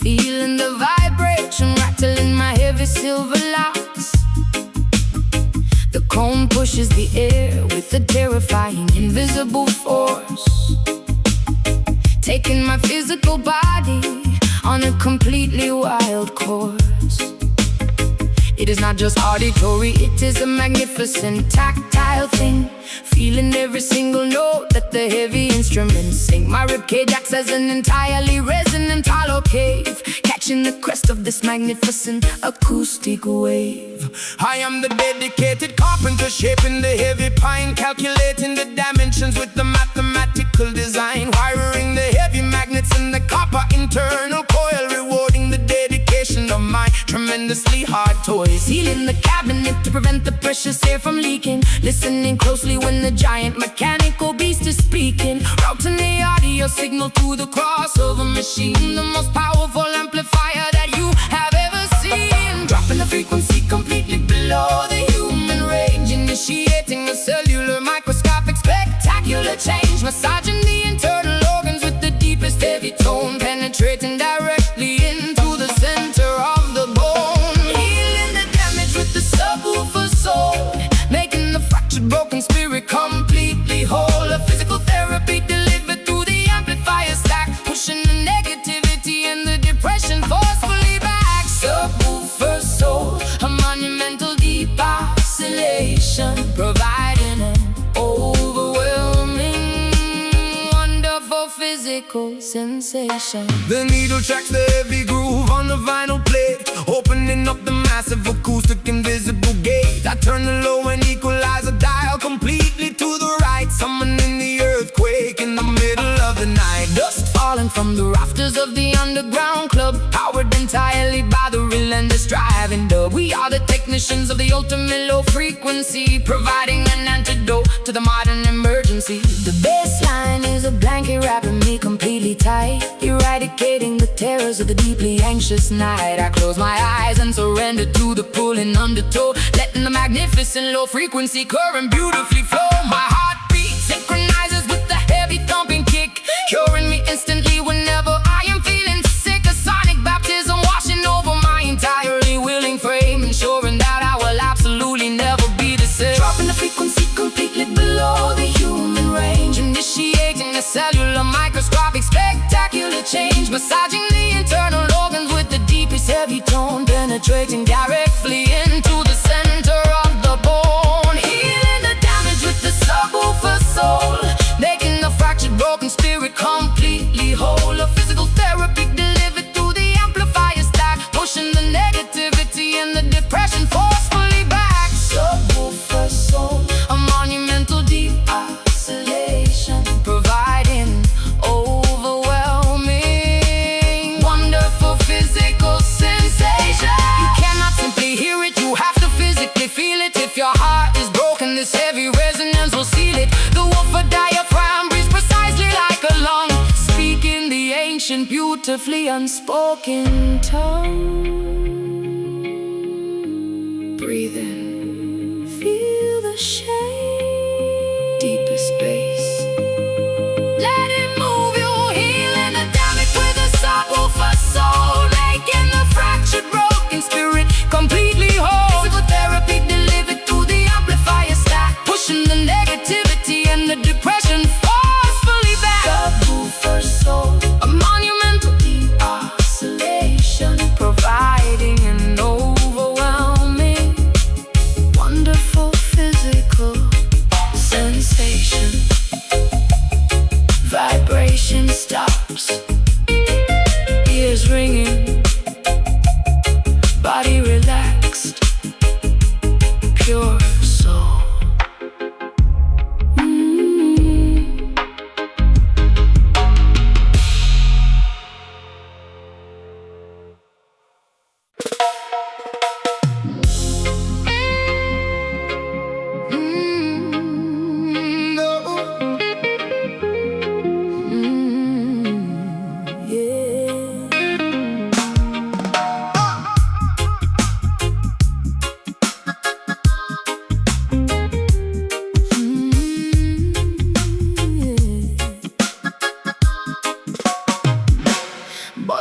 feeling the vibration rattling my heavy silver locks. The cone pushes the air with a terrifying invisible force, taking my physical body on a completely wild course. It is not just auditory, it is a magnificent tactile thing, feeling every single note that the heavy instruments sing. My ribcage acts as an entirely resonant hollow cave, catching the crest of this magnificent acoustic wave. I am the dedicated carpenter, shaping the heavy pine, calculating the dimensions with the mathematical design, wiring the heavy magnets in the copper internal coil, rewarding the dedication of my tremendously hard toys. Sealing the cabinet to prevent the precious air from leaking, listening closely when the giant mechanical beast is speaking, routing the audio signal to the crossover machine, the most powerful amplifier that you have ever seen, dropping the frequency completely below the human range, initiating a cellular microscopic spectacular change, massaging the internal organs with the deepest heavy tone, penetrating directly into the center of the bone, healing the damage with the subwoofer soul, making the fractured broken spirit completely whole. A physical therapy delivered through the amplifier stack, pushing the negativity and the depression forcefully back. Subwoofer soul, a monumental deep oscillation, providing an overwhelming, wonderful physical sensation. The needle tracks the heavy groove on the vinyl plate, opening up the massive acoustic invisible gate. I turn the low and equalizer dial completely to the right, summoning the earthquake in the middle of the night. Dust falling from the rafters of the underground club, powered entirely by the relentless driving dub. We are the technicians of the ultimate low frequency, providing an antidote to the modern emergency. The bassline is a blanket wrapping me completely tight, eradicating the terrors of the deeply anxious night. I close my eyes and surrender to the pulling undertow, letting the magnificent low frequency current beautifully flow. My heartbeat synchronizes with the heavy thumping kick, curing me instantly whenever I am feeling sick. A sonic baptism washing over my entirely willing frame, ensuring that I will absolutely never be the same. Dropping the frequency completely below the human range, initiating a cellular microscopic spectacular change, massaging the internal organs with the deepest heavy tone, penetrating directly into the center of the bone, healing the damage with the subwoofer soul, making the fractured broken spirit completely whole. A physical therapy delivered through the amplifier stack, pushing the negativity and the depression forcefully back. Subwoofer soul, a monumental deep oscillation, providing overwhelming, wonderful physical sensation. You cannot simply hear it, you have to physically feel it. If your heart is broken, this heavy resonance will seal it. The woofer diaphragm breathes precisely like a lung, speaking the ancient, beautifully unspoken tongue. Breathe in, feel the shade, deepest bass. Let it move you, healing the damage with a subwoofer soul, making the fractured broken spirit completely whole. Physical therapy delivered through the amplifier stack, pushing the negativity and the depression forcefully back. Subwoofer soul, a monumental deep oscillation, providing an overwhelming, wonderful physical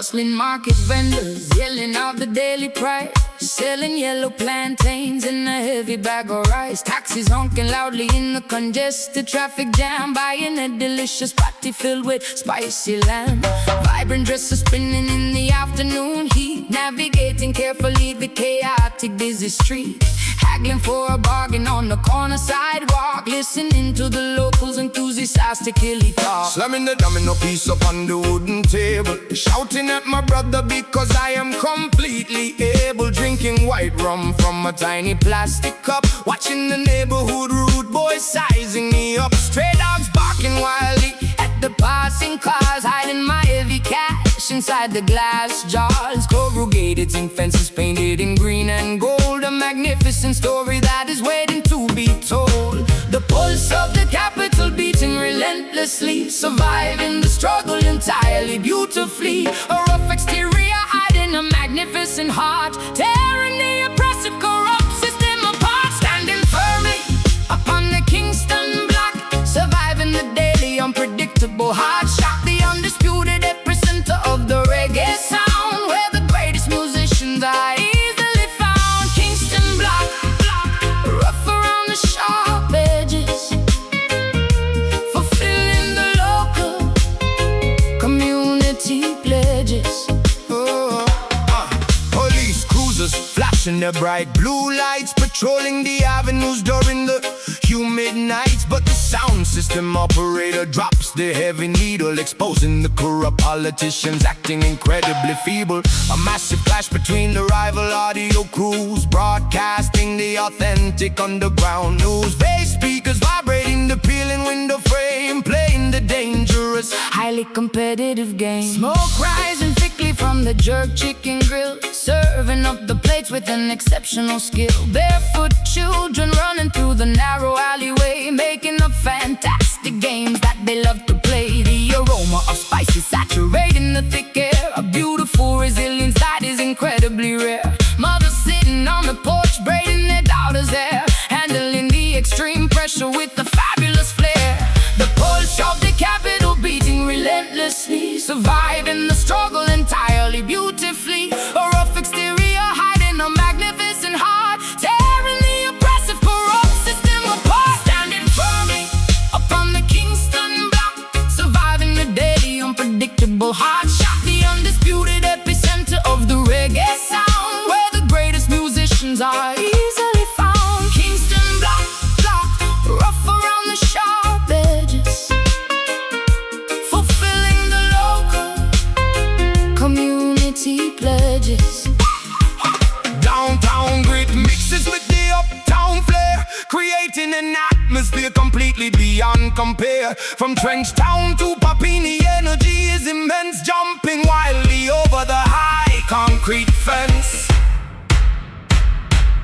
Bustling market vendors yelling out the daily price, selling yellow plantains in a heavy bag of rice. Taxis honking loudly in the congested traffic jam, buying a delicious patty filled with spicy lamb. Vibrant dresses spinning in the afternoon heat, navigating carefully the chaotic busy street. Haggling for a bargain on the corner sidewalk, listening to the locals' enthusiastically talk. Slamming the domino piece upon the wooden table, shouting at my brother because I am completely able. Drinking white rum from a tiny plastic cup, watching the neighborhood rude boys sizing me up. Stray dogs barking wildly at the passing cars, hiding my heavy cash inside the glass jars. Corrugated zinc fences painted in green and gold, a magnificent story that is waiting to be told. The pulse of the capital beating relentlessly, surviving the struggle entirely beautifully. A rough exterior hiding a magnificent heart, tearing the oppressive corrupt system apart. Standing firmly upon the Kingston block, surviving the daily unpredictable hard shock. The undisputed epicenter of the reggae sound, where the greatest musicians are easily found. Kingston block, rough around the sharp edges, fulfilling the local community pledges. Police cruisers flashing their bright blue lights, patrolling the avenues during the humid nights. But the sound system operator drops the heavy needle, exposing the corrupt politicians acting incredibly feeble. A massive clash between the rival audio crews, broadcasting the authentic underground news. Bass speakers vibrating the peeling window frame, playing the dangerous, highly competitive game. Smoke rising thickly from the jerk chicken grill, serving up the plates with an exceptional skill. Barefoot children running through the narrow alleyway, making up fantastic games that they love to play. The aroma of spices saturating the thick air, a beautiful resilience that is incredibly rare. Mothers sitting on the porch braiding their daughter's hair, handling the extreme pressure with a fabulous flair. The pulse of the capital beating relentlessly, surviving the struggle entirely beautifully. A rough exterior hiding a magnificent heart, tearing the oppressive corrupt system apart. Standing firmly upon the Kingston block, surviving the daily unpredictable hard shock. The undisputed epicenter of the reggae sound, where the greatest musicians are easily found. Kingston block, rough around the sharp edges, fulfilling the local community pledges. downtown grit mixes with the uptown flair, creating an atmosphere completely beyond compare. From Trench Town to Papini, energy is immense, jumping wildly over the high concrete fence.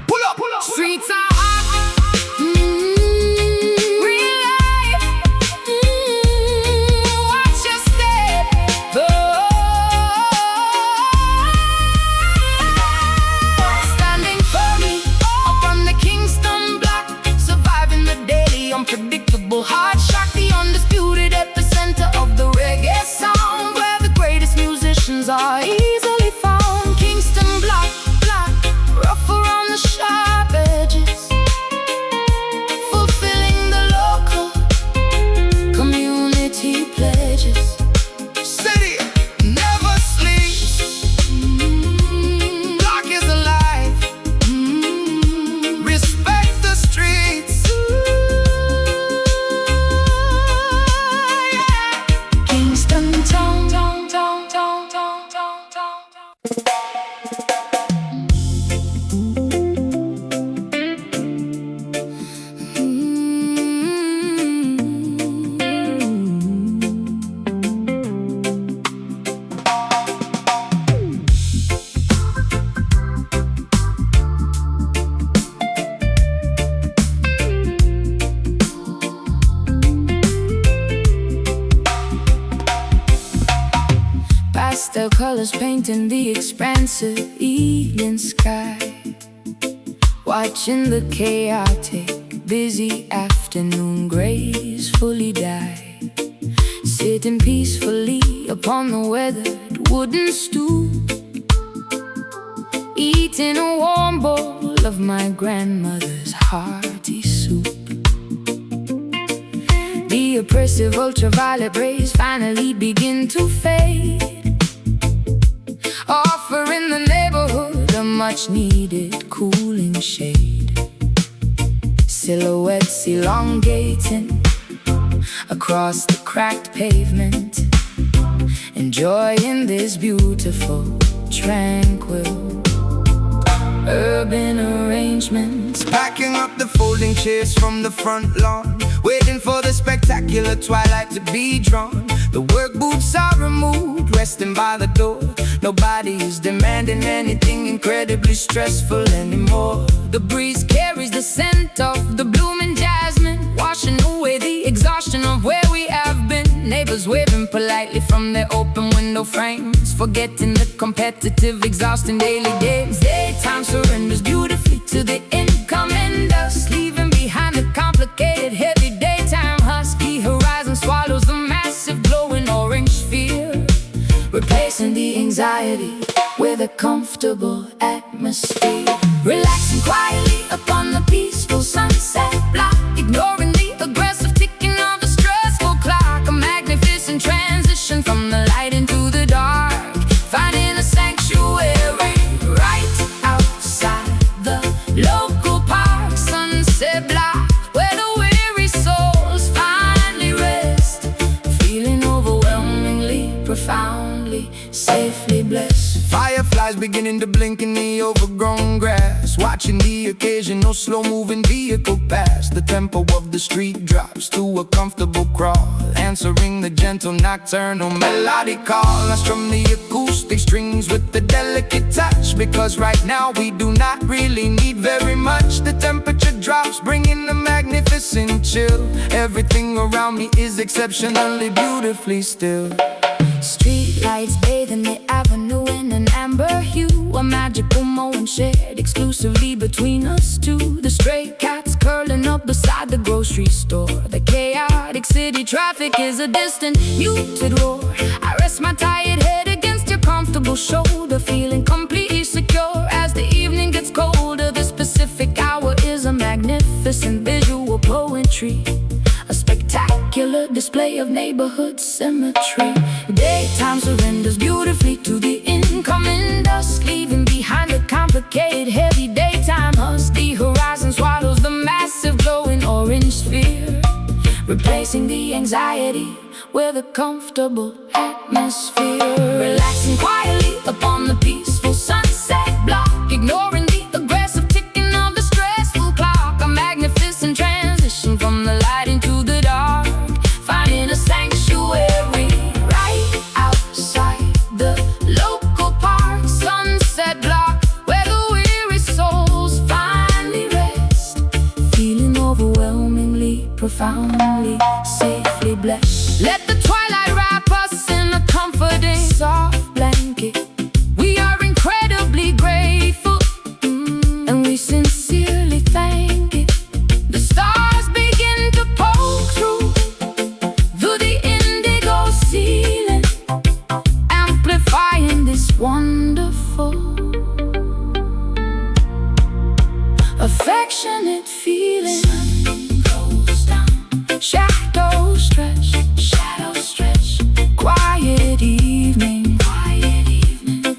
Pull up, Streets are hot, real life, watch your step, standing firmly upon the Kingston block, surviving the daily unpredictable hard shock. The undisputed epicenter of the reggae sound, where the greatest musicians are easily found. Kingston block, rough around the sharp edges, fulfilling the local community pledges. city never sleeps. Block is alive. Respect the streets. Kingston town. Pastel colors painting the expansive evening sky, watching the chaotic, busy afternoon gracefully die. Sitting peacefully upon the weathered wooden stool, eating a warm bowl of my grandmother's hearty soup. The oppressive ultraviolet rays finally begin to fade, offering the neighborhood a much-needed cooling shade. Silhouettes elongating across the cracked pavement, enjoying this beautiful, tranquil urban arrangements. Packing up the folding chairs from the front lawn, waiting for the spectacular twilight to be drawn. The work boots are removed, resting by the door. Nobody is demanding anything incredibly stressful anymore. The breeze carries the scent of the blooming jasmine, washing away the exhaustion of where we have been. Neighbors waving politely from their open window frames, forgetting the competitive, exhausting daily days. Daytime surrenders beautifully to the incoming dust, leaving behind the complicated, heavy daytime husky. Horizon swallows the massive, glowing orange sphere, replacing the anxiety with a comfortable atmosphere. Relaxing quietly upon the peaceful sunset block, Ignoring the aggressive ticking of the stressful clock. A magnificent transition from the light into the dark, finding a sanctuary right outside the local park. sunset block, where the weary souls finally rest, feeling overwhelmingly, profoundly, safely blessed. Fireflies beginning to blink in the overgrown grass, watching the occasional slow-moving vehicle pass. The tempo of the street drops to a comfortable crawl, answering the gentle nocturnal melodic call. I strum the acoustic strings with the delicate touch, because right now we do not really need very much. The temperature drops, bringing a magnificent chill. Everything around me is exceptionally beautifully still. Street lights bathing the avenue in an amber hue, a magical moment shared exclusively between us two. The stray cats curling up beside the grocery store. The chaotic city traffic is a distant, muted roar. I rest my tired head against your comfortable shoulder, feeling completely secure as the evening gets colder. The specific hour is a magnificent visual poetry, a spectacular display of neighborhood symmetry. Daytime surrenders beautifully to the incoming dusk, leaving behind a complicated, heavy daytime husk. The horizon swallows the massive, glowing orange sphere, replacing the anxiety with a comfortable atmosphere. Relaxing quietly upon the peaceful sunset block, Ignoring the aggressive ticking of the stressful clock. A magnificent transition from the light into the dark, finding a sanctuary right outside the local park. sunset block, where the weary souls finally rest, feeling overwhelmingly, profoundly, safely blessed. Let the twilight wrap us in a comforting, soft blanket. We are incredibly grateful, and we sincerely thank it. The stars begin to poke through the indigo ceiling, amplifying this wonderful, affectionate feeling. Sun goes down, Shadows stretch, quiet evening,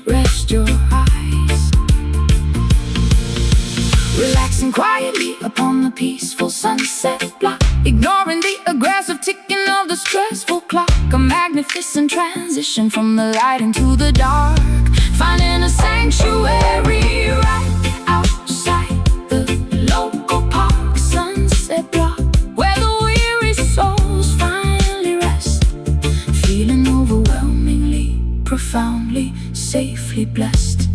rest your eyes. relaxing quietly upon the peaceful sunset block, Ignoring the aggressive ticking of the stressful clock. A magnificent transition from the light into the dark, finding a sanctuary right outside the local park. sunset block, where the weary souls finally rest, feeling overwhelmingly, profoundly, safely blessed.